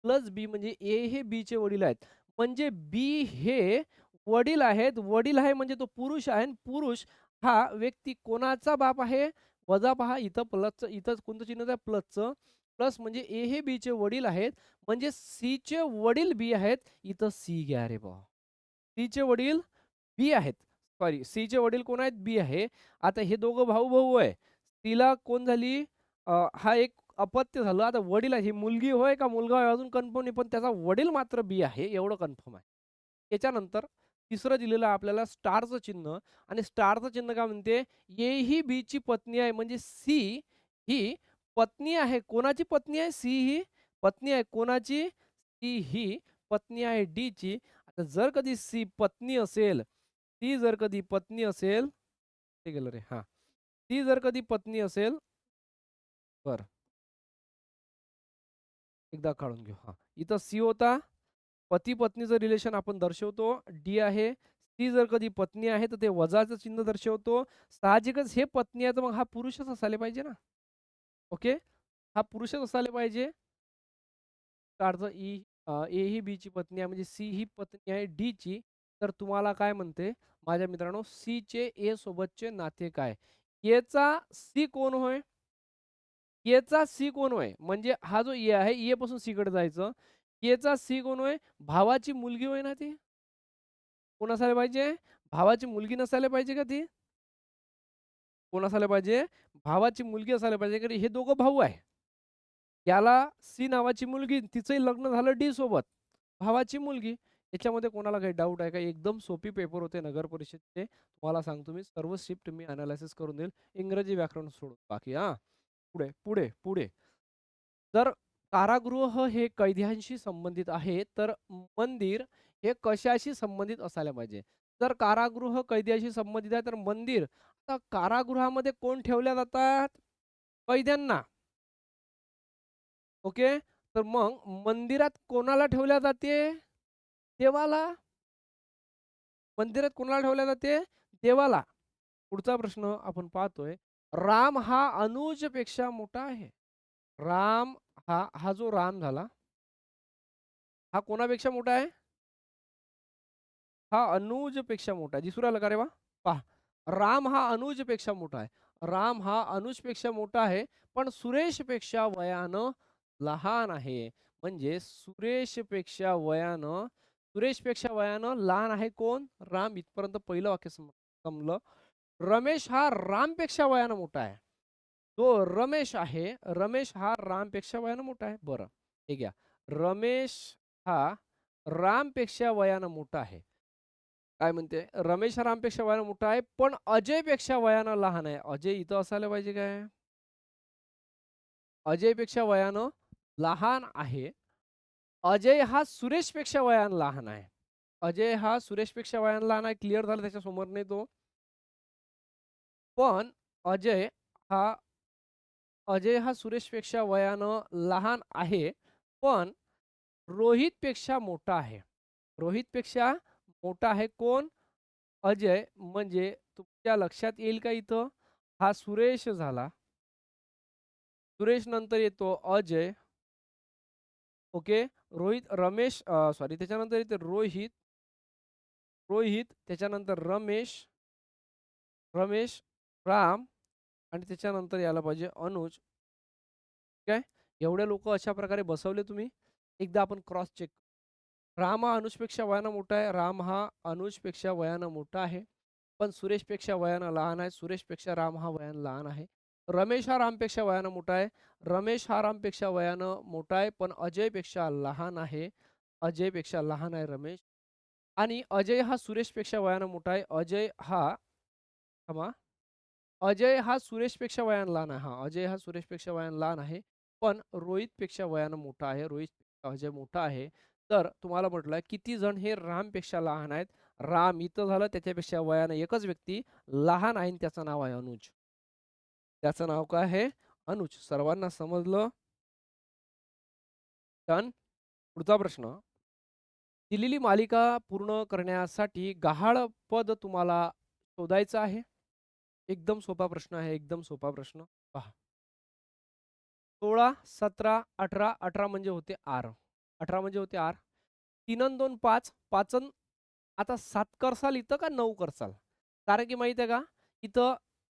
S1: प्लस बी म्हणजे ए हे बीचे वडील आहेत. म्हणजे बी हे वडील आहेत. वडील आहे म्हणजे तो पुरुष आहे आणि पुरुष हा व्यक्ती कोणाचा बाप आहे? वजा पहा इथं प्लसचं, इथं कोणतं चिन्ह आहे? प्लसचं. प्लस म्हणजे ए हे बीचे वडील आहेत. म्हणजे सीचे वडील बी आहेत. इथं सी घ्या रे भावा. सीचे वडील बी आहेत. सॉरी, सीचे वडील कोण आहेत? बी आहे. आता हे दोघं भाऊ-भाऊ आहे. तिला कोण झाली? हा एक अपत्य झालं. आता वडील आहे. ही मुलगी होय का मुलगा होय अजून कन्फर्म नाही. पण त्याचा वडील मात्र बी आहे एवढं कन्फर्म आहे. त्याच्यानंतर तिसरं दिलेलं आहे आपल्याला स्टारचं चिन्ह आणि स्टारचं चिन्ह काय म्हणते? ए ही बीची पत्नी आहे. म्हणजे सी ही पत्नी आहे. कोणाची पत्नी आहे? सी ही पत्नी आहे. कोणाची? सी ही पत्नी आहे डीची. आता जर कधी सी पत्नी असेल, ती जर कधी पत्नी असेल, ते गेलं रे हां. ती जर कधी पत्नी असेल, बरं एकदा काढून घेऊ. हां. इथं सी होता. पती-पत्नीचं रिलेशन आपण दर्शवतो. डी आहे. ती जर कधी पत्नी आहे, तर ते वजाचं चिन्ह दर्शवतो. साहजिकच हे पत्नी आहे, तर मग हा पुरुषच असायला पाहिजे ना. ओके. हा पुरुषच असायला पाहिजे. काढचं ए ही बीची पत्नी आहे म्हणजे सी ही पत्नी आहे डीची. तर तुम्हाला काय म्हणते माझ्या मित्रांनो, सीचे ए सोबतचे नाते काय? एचा सी कोण होय? एचा सी कोण होय? म्हणजे हा जो ए आहे, ए पासून सी कडे जायचं. एचा सी कोण होय? भावाची मुलगी होय ना ती? कोण असायला पाहिजे? भावाची मुलगी नसायला पाहिजे का ती? कोण असायला पाहिजे? भावाची मुलगी असायला पाहिजे. कारण हे दोघं भाऊ आहे. याला सी नावाची मुलगी, तिचंही लग्न झालं डी सोबत. भावाची मुलगी. याच्यामध्ये कोणाला काही डाऊट आहे का? एकदम सोपी पेपर होते नगर परिषदचे. तुम्हाला सांगतो मी सर्व शिफ्ट मी एनालिसिस करून देईल. इंग्रजी व्याकरण सोडून बाकी हां. पुढे, पुढे, पुढे. तर कारागृह हे कैद्यांशी संबंधित आहे, तर मंदिर हे कशाशी संबंधित असायला पाहिजे? जर कारागृह कैद्याशी संबंधित आहे, तर मंदिर आता कारागृहामध्ये कोण ठेवल्या जातात? कैद्यांना. ओके. तर मग मंदिरात कोणाला ठेवल्या जाते? देवाला. मंदिरात कोणाला ठेवल्या जाते? देवाला. पुढचा प्रश्न आपण पाहतोय. राम हा अनुजपेक्षा मोठा आहे. राम हा जो राम झाला, हा कोणापेक्षा मोठा आहे? हा अनुजपेक्षा मोठा आहे. दिसू राहिलं का रे बा? पहा. राम हा अनुजपेक्षा मोठा आहे. राम हा अनुजपेक्षा मोठा आहे, पण सुरेशपेक्षा वयानं लहान आहे. म्हणजे सुरेशपेक्षा वयानं लहान आहे कोण? राम. इथपर्यंत पहिलं वाक्य समजलं. रमेश हा रामपेक्षा वयानं मोठा आहे. तो रमेश आहे, रमेश हा रामपेक्षा वयानं मोठा आहे. बरं, हे घ्या. रमेश हा रामपेक्षा वयानं मोठा आहे. काय म्हणते? रमेश हा रामपेक्षा वयानं मोठा आहे, पण अजयपेक्षा वयानं लहान आहे. अजय इथं असायला पाहिजे काय? अजयपेक्षा वयानं लहान आहे. अजय हा सुरेशपेक्षा वयानं लहान आहे. अजय हा सुरेशपेक्षा वयानं लहान आहे. क्लिअर झालं त्याच्यासमोर नाही तो. पण अजय हा अजय हा सुरेशपेक्षा वयानं लहान आहे, पण रोहितपेक्षा मोठा आहे. रोहितपेक्षा मोठा आहे कोण? अजय. म्हणजे तुमच्या लक्षात येईल का इथं? हा सुरेश झाला. सुरेश नंतर येतो अजय. ओके. सॉरी त्याच्यानंतर येते रोहित. रोहित त्याच्यानंतर रमेश. रमेश, राम आणि त्याच्यानंतर यायला पाहिजे अनुज. ठीक एवढे लोक अशा प्रकारे बसवले तुम्ही. एकदा आपण क्रॉस चेक. राम हा अनुजपेक्षा वयानं मोठा आहे. राम हा अनुजपेक्षा वयानं मोठा आहे. पण सुरेशपेक्षा वयानं लहान आहे. सुरेशपेक्षा राम हा वयानं लहान आहे. रमेश हा रामपेक्षा वयानं मोठा आहे. रमेश हा रामपेक्षा वयानं मोठा आहे, पण अजयपेक्षा लहान आहे. अजयपेक्षा लहान आहे रमेश. आणि अजय हा सुरेशपेक्षा वयानं मोठा आहे. थांबा. अजय हा सुरेशपेक्षा वयानं लहान आहे. हां, अजय हा सुरेशपेक्षा वयानं लहान आहे. पण रोहितपेक्षा वयानं मोठा आहे. रोहितपेक्षा अजय मोठा आहे. तर तुम्हाला म्हटलं किती जण हे रामपेक्षा लहान आहेत. राम इथं झालं त्याच्यापेक्षा वयानं एकच व्यक्ती लहान आहे आणि त्याचं नाव आहे अनुज. त्याचं नाव काय आहे? अनुज. सर्वांना समजलं? डन. पुढचा प्रश्न. दिलेली मालिका पूर्ण करण्यासाठी गहाळ पद तुम्हाला शोधायचं आहे. एकदम सोपा प्रश्न आहे. एकदम सोपा प्रश्न. पहा. 16, 17, 18, 18 म्हणजे होते आर. 18 म्हणजे होते आर. 3 अन् 2 5, 5 अन् आता 7 करसाल इथं का 9 करसाल? कारण की माहिती आहे का? इथं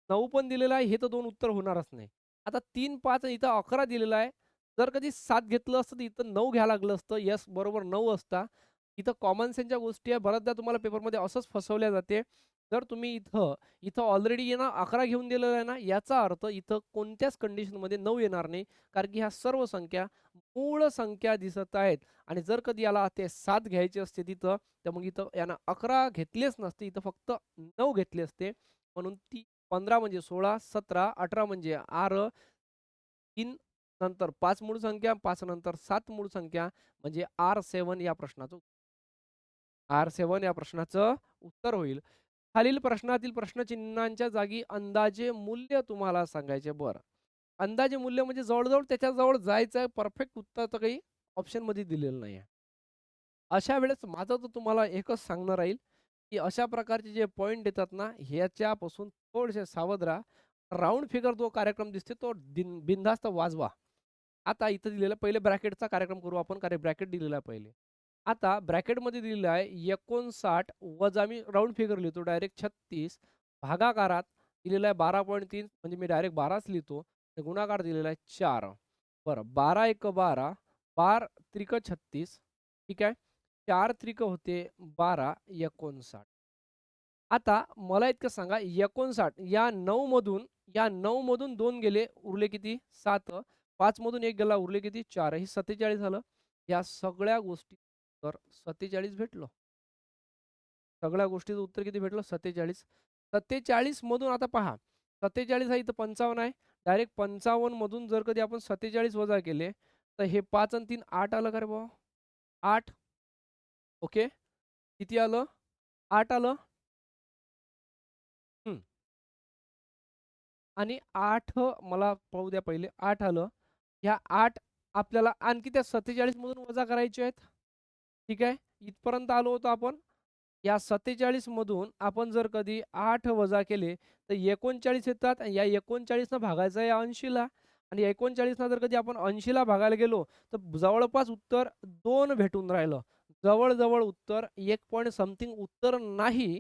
S1: 9 पण दिलेलं आहे, हे तर 2 उत्तर होणारच नाही. आता 3, 5 इथं 11 दिलेलं आहे. जर कधी 7 घेतलं असतं, तर इथं 9 घ्यायला लागलं असतं. यस बरोबर 9 असता. इथं कॉमन सेन्सच्या गोष्टी आहे. बऱ्याचदा तुम्हाला पेपरमध्ये असंच फसवल्या जाते. जर तुम्ही इथं इथं ऑलरेडी आहे ना 11 घेऊन दिलेलं आहे ना, याचा अर्थ इथं कोणत्याच कंडिशनमध्ये 9 येणार नाही. कारण की ह्या सर्व संख्या मूळ संख्या दिसत आहेत आणि जर कधी याला ते 7 घ्यायचे असते तिथं, तर मग इथं यानं 11 घेतलेच नसते. इथं फक्त 9 घेतले असते. म्हणून ती 15 म्हणजे 16, 17, 18 म्हणजे आर, 3 नंतर 5 मूळ संख्या, 5 नंतर 7 मूळ संख्या म्हणजे R7 या प्रश्नाचं R7 या प्रश्नाचं उत्तर होईल. खालील प्रश्नातील प्रश्नचिन्हांच्या जागी अंदाजे मूल्य तुम्हाला सांगायचे. बरं. अंदाजे मूल्य म्हणजे जवळ-जवळ त्याच्याजवळ जायचं परफेक्ट उत्तर तर काही ऑप्शनमध्ये दिलेलं नाहीये. अशा वेळेस माझं तर तुम्हाला एकच सांगणं राहील, की अशा प्रकारचे जे पॉइंट येतात ना, ह्याच्यापासून थोडेसे सावध राहा. राउंड फिगर जो कार्यक्रम दिसते तो बिनधास्त वाजवा. आता इथं दिलेलं पहिले ब्रॅकेटचा कार्यक्रम करू आपण, कारण ब्रॅकेट दिलेला आहे पहिले. आता ब्रॅकेटमध्ये दिलेलं आहे 59 वजा मी राउंड फिगर लिहितो डायरेक्ट 36 भागाकारात दिलेला आहे 12.3 म्हणजे मी डायरेक्ट 12च लिहितो. गुणाकार दिलेला आहे 4. बरं 12 एक 12, 12 त्रिक 36 ठीक आहे. 4 त्रिक होते 12, 59. आता मला इतकं सांगा 59 या 9 मधून 2 गेले उरले किती? 7. 5 मधून 1 गेला उरले किती? 4. हे 47 झालं. या सगळ्या गोष्टी तर 47 भेटलं. सगळ्या गोष्टीचं उत्तर किती भेटलं? 47. 47 मधून आता पहा 47 आहे इथं 55 आहे. डायरेक्ट 55 मधून जर कधी आपण 47 वजा केले, तर हे 5 आणि 3 8 आलं का रे भाऊ? 8. ओके. किती आलं? 8 आलं. हं. आणि 8 मला पाहू द्या पहिले 8 आलं. ह्या 8 आपल्याला आणखी त्या 47 मधून वजा करायचे आहेत. ठीक आहे. इथपर्यंत आलो होतो आपण. या 47 मधून आपण जर कधी 8 वजा केले तर 39 येतात आणि या 39 भागायचं या 80ला आणि 39 जर कधी आपण 80ला भागायला गेलो तर जवळपास उत्तर 2 भेटून राहिलं. जवळ उत्तर 1 पॉइंट समथिंग उत्तर नाही.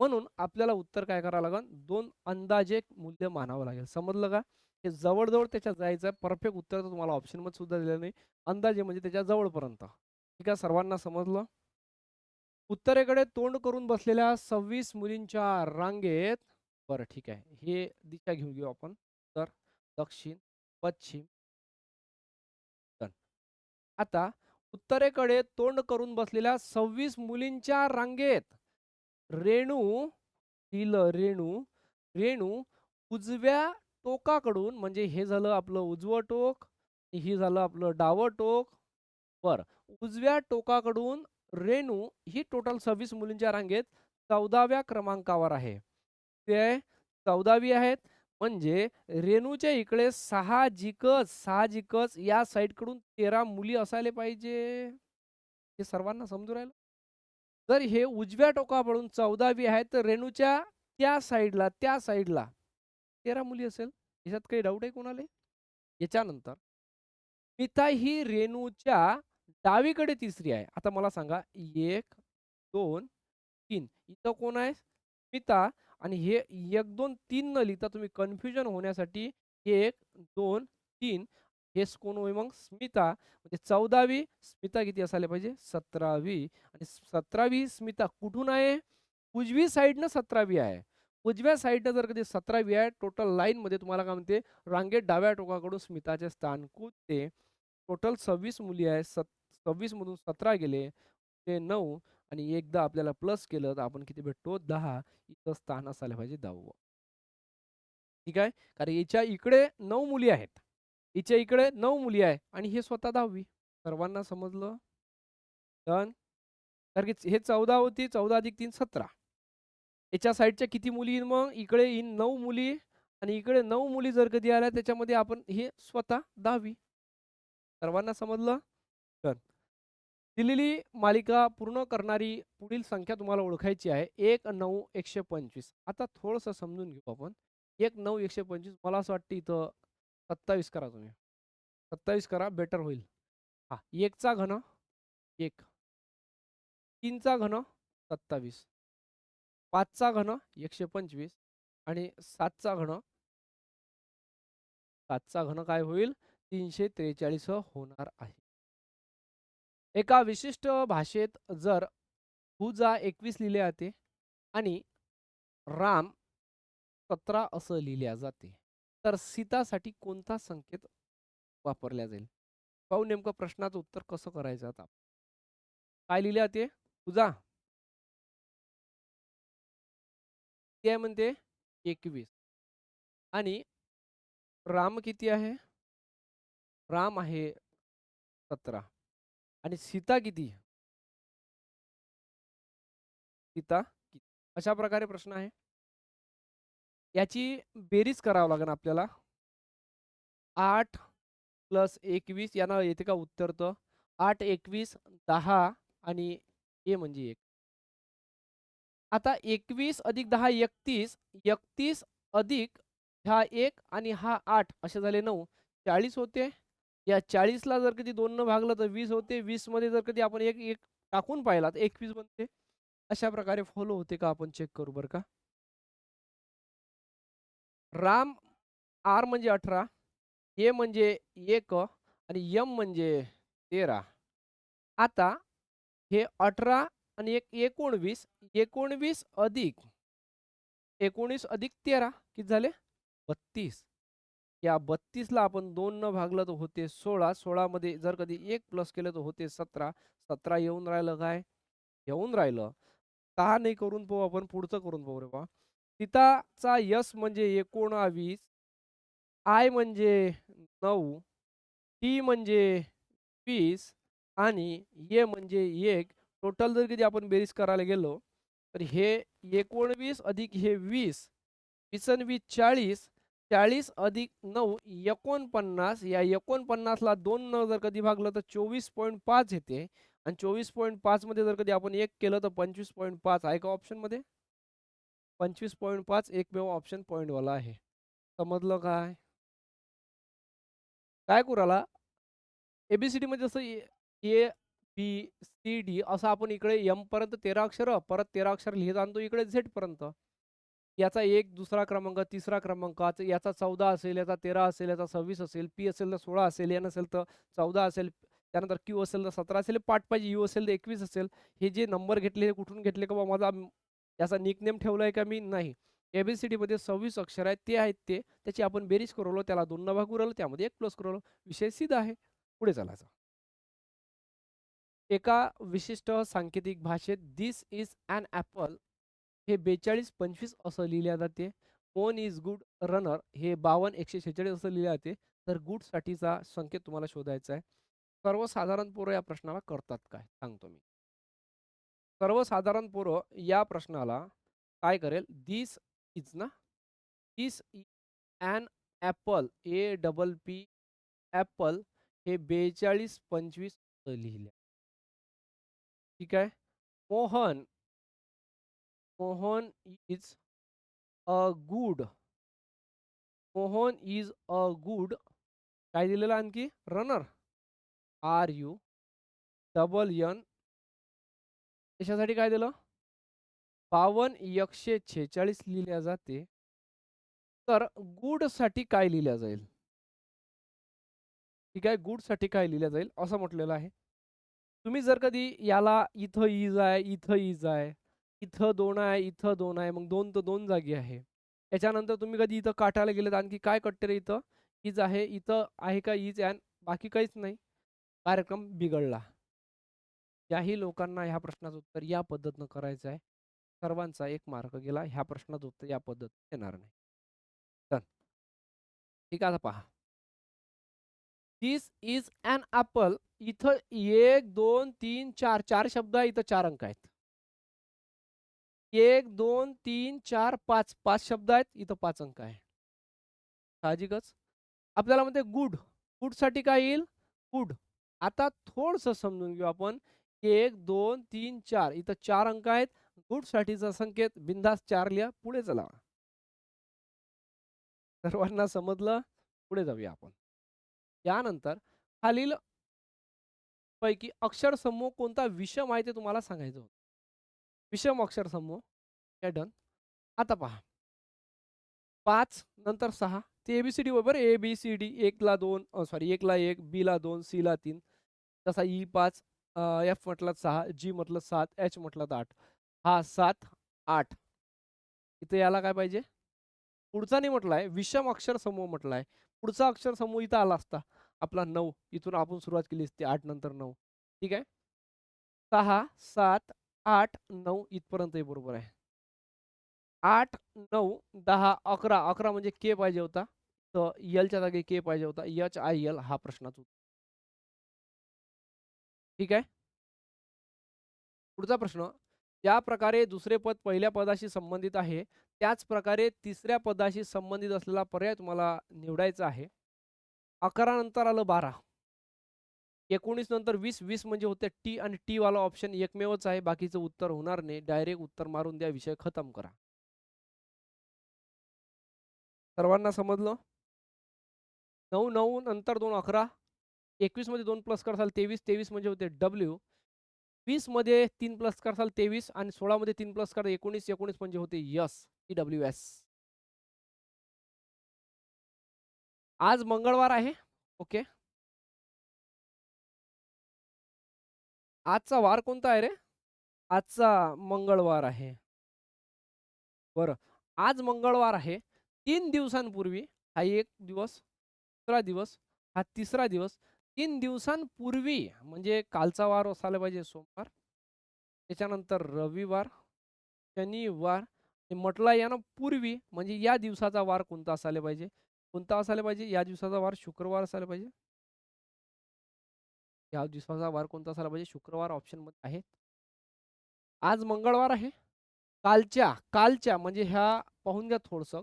S1: म्हणून आपल्याला उत्तर काय करावं लागेल 2 अंदाजे मूल्य मानावं लागेल. समजलं का? हे जवळ त्याच्यात जायचं परफेक्ट उत्तर तर तुम्हाला ऑप्शनमध्ये सुद्धा दिलं नाही. अंदाजे म्हणजे त्याच्या जवळपर्यंत. ठीक आहे, सर्वांना समजलं? उत्तरेकडे तोंड करून बसलेल्या 26 मुलींच्या रांगेत बरं ठीक आहे. हे दिशा घेऊ आपण. तर दक्षिण, पश्चिम, उत्तर. आता उत्तरेकडे तोंड करून बसलेल्या 26 मुलींच्या रांगेत रेणू, रेणू, रेणू उजव्या टोकाकडून म्हणजे हे झालं आपलं उजवं टोक, हे झालं आपलं डावं टोक. बरं. उजव्या टोकाकडून रेणू ही टोटल 26 मुलींच्या रांगेत 14व्या क्रमांकावर आहे. ते 14वी आहेत. म्हणजे रेणूच्या इकडे साहजिकच या साइडकडून 13 मुली असायला पाहिजे. हे सर्वांना समजून राहिलं? जर हे उजव्या टोकाकडून 14वी आहे तर रेणूच्या त्या साइडला 13 मुली असेल. याच्यात काही डाऊट आहे कोणाला? याच्यानंतर स्मिता ही रेणूच्या डावीकडे तिसरी आहे. आता मला सांगा 1, 2, 3 इथं कोण आहे? स्मिता आणि हे 1, 2, 3 न लिहिता तुम्ही कन्फ्युजन होण्यासाठी 1, 2, 3 हेच कोण होय मग? स्मिता. म्हणजे 14वी स्मिता किती असायला पाहिजे? 17वी आणि 17वी स्मिता कुठून आहे? उजवी साइडनं 17वी आहे. उजव्या साइडनं जर कधी 17वी आहे टोटल लाईनमध्ये तुम्हाला काय म्हणते रांगेत डाव्या टोकाकडून स्मिताचे स्थान कुठते? टोटल 26 मुली आहेत. 26 मधून 17 गेले ते 9 आणि एकदा आपल्याला प्लस केलं तर आपण किती भेटतो? 10. इथं स्थान असायला पाहिजे 10वं. ठीक आहे. कारण हिच्या इकडे 9 मुली आहेत. हिच्या इकडे 9 मुली आहे आणि हे स्वतः 10वी. सर्वांना समजलं? डन. कारण की हे 14 होती 14 अधिक 3 17. याच्या साईडच्या किती मुली येईन मग? इकडे येईन 9 मुली आणि इकडे 9 मुली जर कधी आल्या त्याच्यामध्ये आपण हे स्वतः 10वी. सर्वांना समजलं? तर दिलेली मालिका पूर्ण करणारी पुढील संख्या तुम्हाला ओळखायची आहे. 1, 9, 125. आता थोडंसं समजून घेऊ आपण. 1, 9, 125 मला असं वाटतं इथं 27 करा तुम्ही. 27 करा बेटर होईल. हां, 1 चा घन 1, 3 चा घन 27, 5 चा घन 125 आणि 7 चा घन 7 चा घन काय होईल? 343 होणार आहे. एका विशिष्ट भाषेत जर भुजा 21 लिहिले जाते आणि राम 17 असं लिहिल्या जाते, तर सीतासाठी कोणता संकेत वापरला जाईल? पाहू नेमकं प्रश्नाचं उत्तर कसं करायचं आता. काय लिहिले जाते? भुजा किती आहे म्हणते? 21 आणि राम किती आहे? राम आहे 17 आणि सीता किती? सीता किती? अशा प्रकारे प्रश्न आहे. याची बेरीज करावं लागेल आपल्याला. 8 प्लस 21 यांना येते का उत्तर? तर 8, 21, 10 आणि हे म्हणजे 1. आता 21 अधिक 10 31, 31 अधिक हा 1 आणि हा 8 असे झाले 9, 40 होते. या 40ला जर कधी 2 न भागलं तर 20 होते. 20 मध्ये जर कधी आपण 1 टाकून पाहिला तर 21 बनते. अशा प्रकारे फॉलो होते का आपण चेक करू बरं का. राम आर म्हणजे 18, ए म्हणजे 1 आणि एम म्हणजे 13. आता हे 18 आणि 19, 19 अधिक 19 अधिक 13 किती झाले? 32. या 32ला आपण 2 न भागलं तर होते 16. 16 मध्ये जर कधी 1 प्लस केलं तर होते 17. 17 येऊन राहिलं काय? येऊन राहिलं. 6 नाही करून पाहू आपण पुढचं करून पाहू रे बा. सीताचा यस म्हणजे 19, आय म्हणजे 9, टी म्हणजे 20 आणि ये म्हणजे 1 टोटल जर कधी आपण बेरीज करायला गेलो, तर हे 19 अधिक हे 20, 20 आणि 20 40, 40 अधिक 9 49. या 49ला 2 न जर कधी भागलं तर 24.5 येते आणि 24.5 मध्ये जर कधी आपण 1 केलं तर 25.5 आहे का ऑप्शनमध्ये? 25.5 एकमेव ऑप्शन पॉईंटवाला आहे. समजलं काय? काय करू राहिला? ABCD मध्ये जसं ए, बी, सी, डी असं आपण इकडे एम पर्यंत 13 अक्षरं, परत 13 अक्षर लिहित आणतो इकडे झेड पर्यंत. याचा एक दुसरा क्रमांक, तिसरा क्रमांक, याचा 14 असेल, याचा 13 असेल, याचा 26 असेल, पी असेल तर 16 असेल, एन असेल तर 14 असेल, त्यानंतर क्यू असेल तर 17 असेल, पाठ पाहिजे, यू असेल तर 21 असेल. हे जे नंबर घेतले हे कुठून घेतले का बा माझा याचा निकनेम ठेवलाय का मी? नाही. ABCD मध्ये 26 अक्षर आहेत, ते आहेत ते. त्याची आपण बेरीज करवलो, त्याला 2 न भागू राहिलो, त्यामध्ये 1 प्लस करवलो. विषय सीधा आहे. पुढे चालायचं. एका विशिष्ट सांकेतिक भाषेत दिस इज अन ॲपल हे 42-25 असं लिहिल्या जाते. मोन इज गुड रनर हे 52-146 असं लिहिले जाते. तर गुडसाठीचा संकेत तुम्हाला शोधायचा आहे. सर्वसाधारण पोरं या प्रश्नाला करतात काय? सांगतो मी. सर्वसाधारण पोरं या प्रश्नाला काय करेल? दिस इज ना, this is an apple APP apple हे 42-25 लिहिले. ठीक आहे. Mohan Mohan is a good Mohan is a good काय दिलेलं आणखी रनर RU डबल एन त्याच्यासाठी काय दिलं 52-146 लिहिल्या जाते. तर गुड साठी काय लिहिल्या जाईल? ठीक आहे, गुड साठी काय लिहिल्या जाईल असं म्हटलेलं आहे. तुम्ही जर कधी याला इथं इज आहे, इथं इज आहे, इथं 2 आहे, इथं 2 आहे, मग 2 तर 2 जागी आहे. त्याच्यानंतर तुम्ही कधी इथं काटायला गेले तर आणखी काय कटते रे इथं? इज आहे, इथं आहे का इज अँड बाकी काहीच नाही. कार्यक्रम बिघडला. याही लोकांना ह्या प्रश्नाचं उत्तर या पद्धतीनं करायचं आहे. सर्वांचा 1 मार्क गेला. ह्या प्रश्नाचं उत्तर या पद्धतीने येणार नाही. तर ठीक आहे, आता पहा. दिस इज अन ॲपल इथं 1, 2, 3, 4 4 शब्द आहे, इथं 4 अंक आहेत. 1, 2, 3, 4, 5 5 शब्द आहेत, इथं 5 अंक आहे. साहजिकच. आपल्याला म्हणते गुड. गुडसाठी काय येईल? गुड. आता थोडंसं समजून घेऊ आपण. 1, 2, 3, 4 इथं 4 अंक आहेत. गुडसाठीचा संकेत बिनधास्त 4 लिहा. पुढे चला. सर्वांना समजलं? पुढे जाऊया आपण. यानंतर खालील पैकी अक्षर समूह कोणता विषम आहे ते तुम्हाला सांगायचं होतं. विषम अक्षर समूह हे डन. आता पहा 5 नंतर 6 ते ABCD बरोबर ABCD 1 ला 2 सॉरी 1 ला 1 B ला 2 C ला 3 तसा E 5 F म्हटलं 6 G म्हटलं 7 H म्हटलं 8 हा 7 8 इथे याला काय पाहिजे पुढचा नाही म्हटलाय विषम अक्षर समूह म्हटलाय पुढचा अक्षर समूह इथं आला असता आपला 9 इथून आपण सुरुवात केली असती 8 नंतर 9 ठीक आहे 6 7 8 9 इथपर्यंत बरोबर आहे 8 9 10 11 11 म्हणजे के पाहिजे होता तर एलच्या जागी के पाहिजे होता HIL हा प्रश्नाचा उत्तर ठीक आहे पुढचा प्रश्न ज्या प्रकारे दुसरे पद पहिल्या पदाशी संबंधित आहे त्याच प्रकारे तिसऱ्या पदाशी संबंधित असलेला पर्याय तुम्हाला निवडायचा आहे 11 नंतर आलं 12 19 नंतर 20 20 म्हणजे होते टी आणि टी वाला ऑप्शन एकमेवच आहे बाकीचं उत्तर होणार नाही डायरेक्ट उत्तर मारून द्या विषय खतम करा सर्वांना समजलं 9 9 नंतर 2 11 21 मध्ये 2 प्लस करसाल 23 23 म्हणजे होते डब्ल्यू 20 मध्ये 3 प्लस करसाल 23 आणि 16 मध्ये 3 प्लस करा 19 19 म्हणजे होते यस EWS आज मंगळवार आहे ओके आजचा वार कोणता आहे रे आजचा मंगळवार आहे बरं आज मंगळवार आहे 3 दिवसांपूर्वी हा एक दिवस दुसरा दिवस हा तिसरा दिवस 3 दिवसांपूर्वी म्हणजे कालचा वार असायला पाहिजे सोमवार त्याच्यानंतर रविवार शनिवार हे म्हटलं या ना पूर्वी म्हणजे या दिवसाचा वार कोणता असायला पाहिजे कोणता असायला पाहिजे या दिवसाचा वार शुक्रवार असायला पाहिजे या दिवसाचा वार कोणता असायला पाहिजे? शुक्रवार ऑप्शनमध्ये आहे. आज मंगळवार आहे. कालच्या म्हणजे ह्या पाहून घ्या थोडंसं.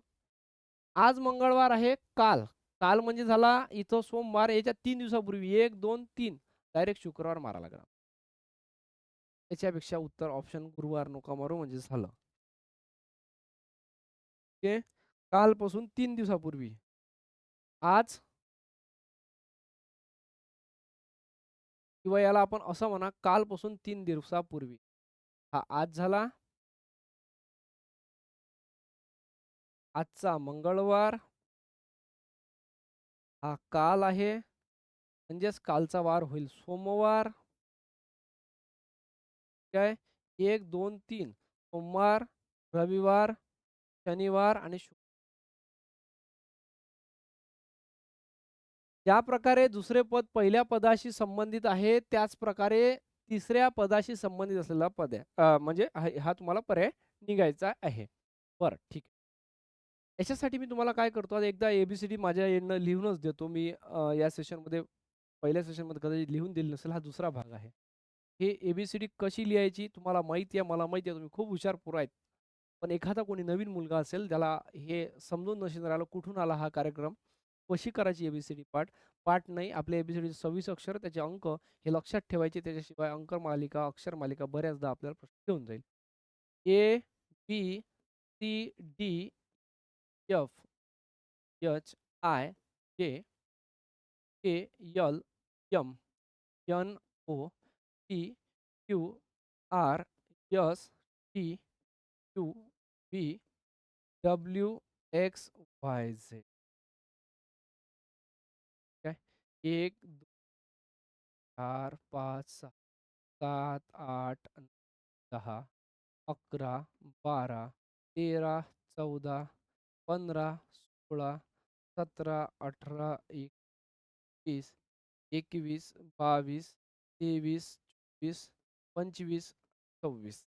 S1: आज मंगळवार आहे. काल म्हणजे झाला इथं सोमवार. याच्या 3 दिवसापूर्वी 1, 2, 3 डायरेक्ट शुक्रवार मारावा लागला. त्याच्यापेक्षा उत्तर ऑप्शन गुरुवार नका मारू म्हणजे झालं. ओके. कालपासून 3 दिवसापूर्वी. आज किंवा याला आपण असं म्हणा कालपासून 3 दिवसापूर्वी. हा आज झाला. आजचा मंगळवार. हा काल आहे. म्हणजेच कालचा वार होईल सोमवार. काय 1, 2, 3 सोमवार, रविवार, शनिवार आणि ज्या प्रकारे दुसरे पद पहिल्या पदाशी संबंधित आहे, त्याच प्रकारे तिसऱ्या पदाशी संबंधित असलेला पद आहे. म्हणजे हा तुम्हाला पर्याय निघायचा आहे. बरं ठीक आहे. याच्यासाठी मी तुम्हाला काय करतो, आता एकदा ए माझ्या एंडनं लिहूनच देतो. मी या सेशनमध्ये पहिल्या सेशनमध्ये कदाचित लिहून दिलं नसेल. हा दुसरा भाग आहे. हे ए कशी लिहायची तुम्हाला माहिती आहे, मला माहिती आहे. तुम्ही खूप हुशार पोरं आहेत. पण एखादा कोणी नवीन मुलगा असेल, त्याला हे समजून नसेल राहिलं, कुठून आला हा कार्यक्रम, कशी करायची पाठ. पाठ नाही, आपल्या ए-बी-सी-डीचे 26 अक्षर, त्याचे अंक हे लक्षात ठेवायचे. त्याच्याशिवाय अंकमालिका, अक्षरमालिका बऱ्याचदा आपल्याला प्रश्न येऊन जाईल. A, B, C, D, F, H, I, J, K, L, M, N, O, P, Q, R, S, T, U, V, W, X, Y, Z. काय 1, 2, 4, 5, 6, 7, 8, 10, 11, 12, 13, 14, 15, 16, 17, 18, 21, 21, 22, 23, 24, 25, 26.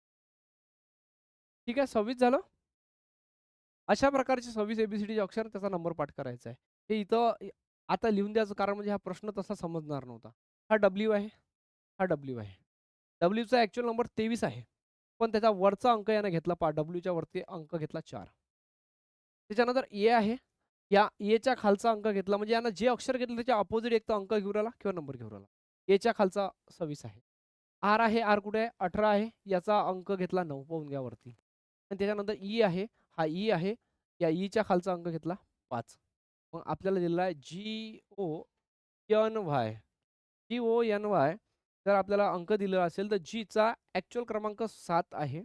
S1: ठीक आहे, 26 झालं. अशा प्रकारचे 26 ए अक्षर त्याचा नंबर पाठ करायचा आहे. हे इथं आता लिहून द्यायचं कारण म्हणजे हा प्रश्न तसा समजणार नव्हता. हा डब्ल्यू आहे, हा डब्ल्यू आहे. डब्ल्यूचा ॲक्चुअल नंबर 23 आहे. पण त्याचा वरचा अंक यानं घेतला डब्ल्यूच्या वरती अंक घेतला 4. त्याच्यानंतर ए आहे. या एच्या खालचा अंक घेतला म्हणजे यानं जे अक्षर घेतलं त्याच्या अपोझिट एक तर अंक घेऊन राहिला किंवा नंबर घेऊन राहिला. एच्या खालचा 26 आहे. आर आहे. आर कुठे आहे? 18 आहे. याचा अंक घेतला 9 पाहून घ्या वरती. आणि त्याच्यानंतर ई आहे. हा ई आहे. या ईच्या खालचा अंक घेतला 5. मग आपल्याला दिलेला आहे GONY. GONY जर आपल्याला अंक दिलेला असेल तर जीचा ॲक्चुअल क्रमांक 7 आहे.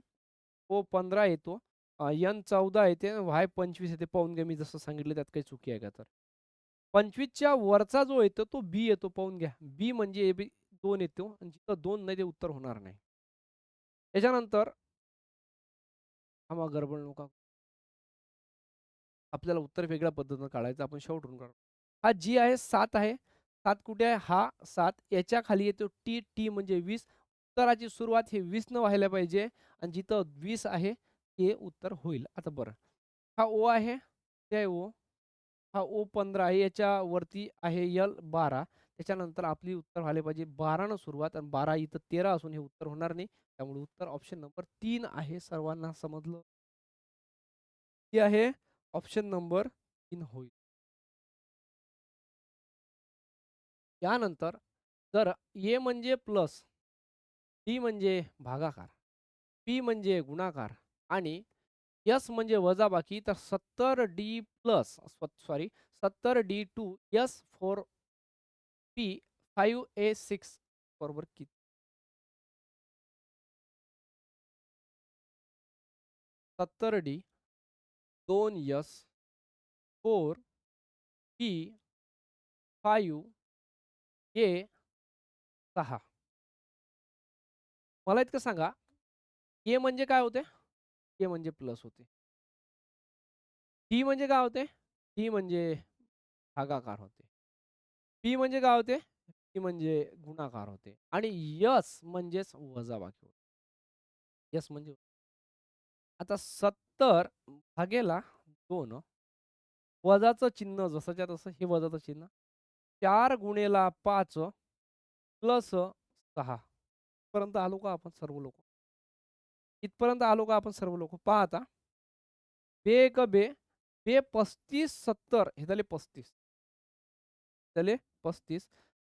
S1: ओ 15 येतो. एन 14 येते. वाय 25 येते. पाहून घ्या मी जसं सांगितलं त्यात काही चुकी आहे का तर. 25च्या वरचा जो येतो तो बी येतो पाहून घ्या. बी म्हणजे बी 2 येतो आणि जिथं 2 नाही ते उत्तर होणार नाही. त्याच्यानंतर थांबा गडबड नका. आपल्याला उत्तर वेगळ्या पद्धतीनं काढायचं. आपण शेवटून काढू. हा जी आहे 7 आहे. 7 कुठे आहे? हा 7 याच्या खाली येतो टी. टी म्हणजे 20. उत्तराची सुरुवात हे 20 न व्हायला पाहिजे आणि जिथं 20 आहे ते उत्तर होईल. आता बरं. हा ओ आहे. ते आहे ओ. हा ओ 15 आहे. याच्यावरती आहे एल 12. त्याच्यानंतर आपली उत्तर व्हायला पाहिजे 12 न सुरुवात आणि 12 इथं 13 असून हे उत्तर होणार नाही. त्यामुळे उत्तर ऑप्शन नंबर 3 आहे. सर्वांना समजलं? ते आहे ऑप्शन नंबर 3 होईल. यानंतर जर ए म्हणजे प्लस, डी म्हणजे भागाकार, पी म्हणजे गुणाकार आणि एस म्हणजे वजाबाकी तर 70D plus sorry 70D2 S4 P 5A6 बरोबर किती? 70D 2S 4 P 5A6. मला इतकं सांगा, ए म्हणजे काय होते? ए म्हणजे प्लस होते. डी म्हणजे काय होते? डी म्हणजे भागाकार होते. पी म्हणजे काय होते? पी म्हणजे गुणाकार होते आणि यस म्हणजेच वजाबाकी होते. यस म्हणजे आता 70 भागेला 2 वजाचं चिन्ह जसंच्या तसं हे वजाचं चिन्ह. 4 गुणेला 5 प्लस 6 पर्यंत आलो का आपण सर्व लोक? इथपर्यंत आलो का आपण सर्व लोक? पहा आता. बे एक बे, बे 35 70 हे झाले 35. झाले 35.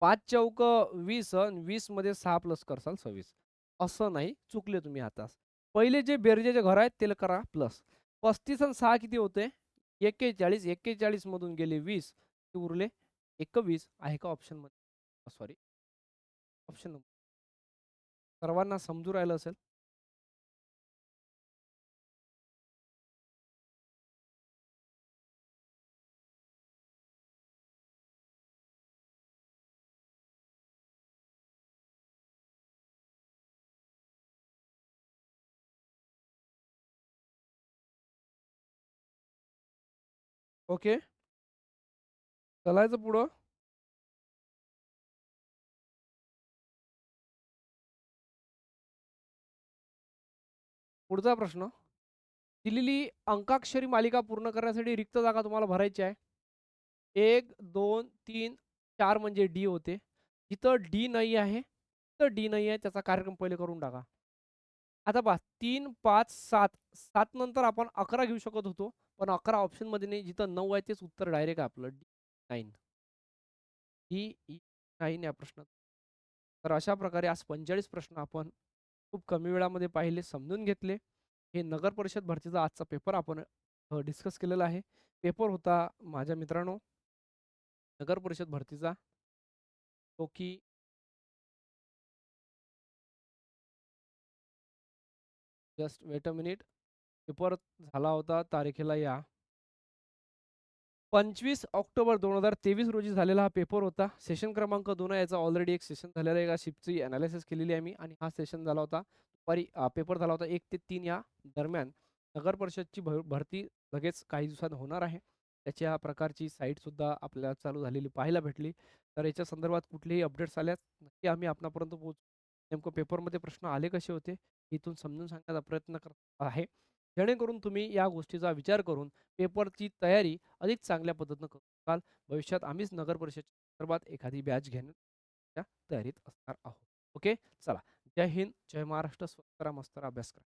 S1: 5 चौक 20 अन् 20 मध्ये 6 प्लस करसाल 26. असं नाही, चुकले तुम्ही आताच. पहिले जे बेरजेचे घर आहेत त्याला करा प्लस. 35 आणि 6 किती होते? 41. 41 मधून गेले 20. ते उरले 21 आहे का ऑप्शनमध्ये? Sorry, option number. सर्वांना समजू राहिलं असेल. ओके. चालायचं पुढं. पुढचा प्रश्न. दिलेली अंकाक्षरी मालिका पूर्ण करण्यासाठी रिक्त जागा तुम्हाला भरायची आहे. 1, 2, 3, 4 म्हणजे डी होते. जिथं डी नाही आहे, तिथं डी नाही आहे त्याचा कार्यक्रम पहिले करून टाका. आता पहा 3, 5, 7. 7 नंतर आपण 11 घेऊ शकत होतो. पण 11 ऑप्शनमध्ये नाही. जिथं 9 आहे तेच उत्तर डायरेक्ट आहे आपलं डी 9. डी9 या प्रश्नात. तर अशा प्रकारे आज 45 प्रश्न आपण खूप कमी वेळामध्ये पाहिले, समजून घेतले. हे नगर परिषद भरतीचा आजचा पेपर आपण डिस्कस केलेला आहे. पेपर होता माझ्या मित्रांनो नगर परिषद भरतीचा, तो की just weight a minute. Paper झाला होता तारखेला या 25 ऑक्टोबर 2023 रोजी झालेला हा पेपर होता. सेशन क्रमांक 2 आहे. याचा ऑलरेडी एक सेशन झालेला आहे. एका शिफ्टची एनालिसिस केलेली आहे मी आणि हा सेशन झाला होता. दुपारी पेपर झाला होता 1 ते 3 या दरम्यान. नगर परिषदची भरती लगेच काही दिवसात होणार आहे. त्याच्या प्रकारची साईटसुद्धा आपल्याला चालू झालेली पाहायला भेटली. तर याच्या संदर्भात कुठलेही अपडेट्स आल्यास नक्की आम्ही आपणापर्यंत पोहोचू. नेमकं पेपरमध्ये प्रश्न आले कसे होते, इथून समजून सांगण्याचा प्रयत्न करत आहे. जेणेकरून तुम्ही या गोष्टीचा विचार करून पेपरची तयारी अधिक चांगल्या पद्धतीनं करू शकाल. भविष्यात आम्हीच नगर परिषदेच्या संदर्भात एखादी बॅच घेण्याच्या तयारीत असणार आहोत. ओके. चला. जय हिंद, जय महाराष्ट्र. स्वस्त करा, मस्त करा, अभ्यास करा.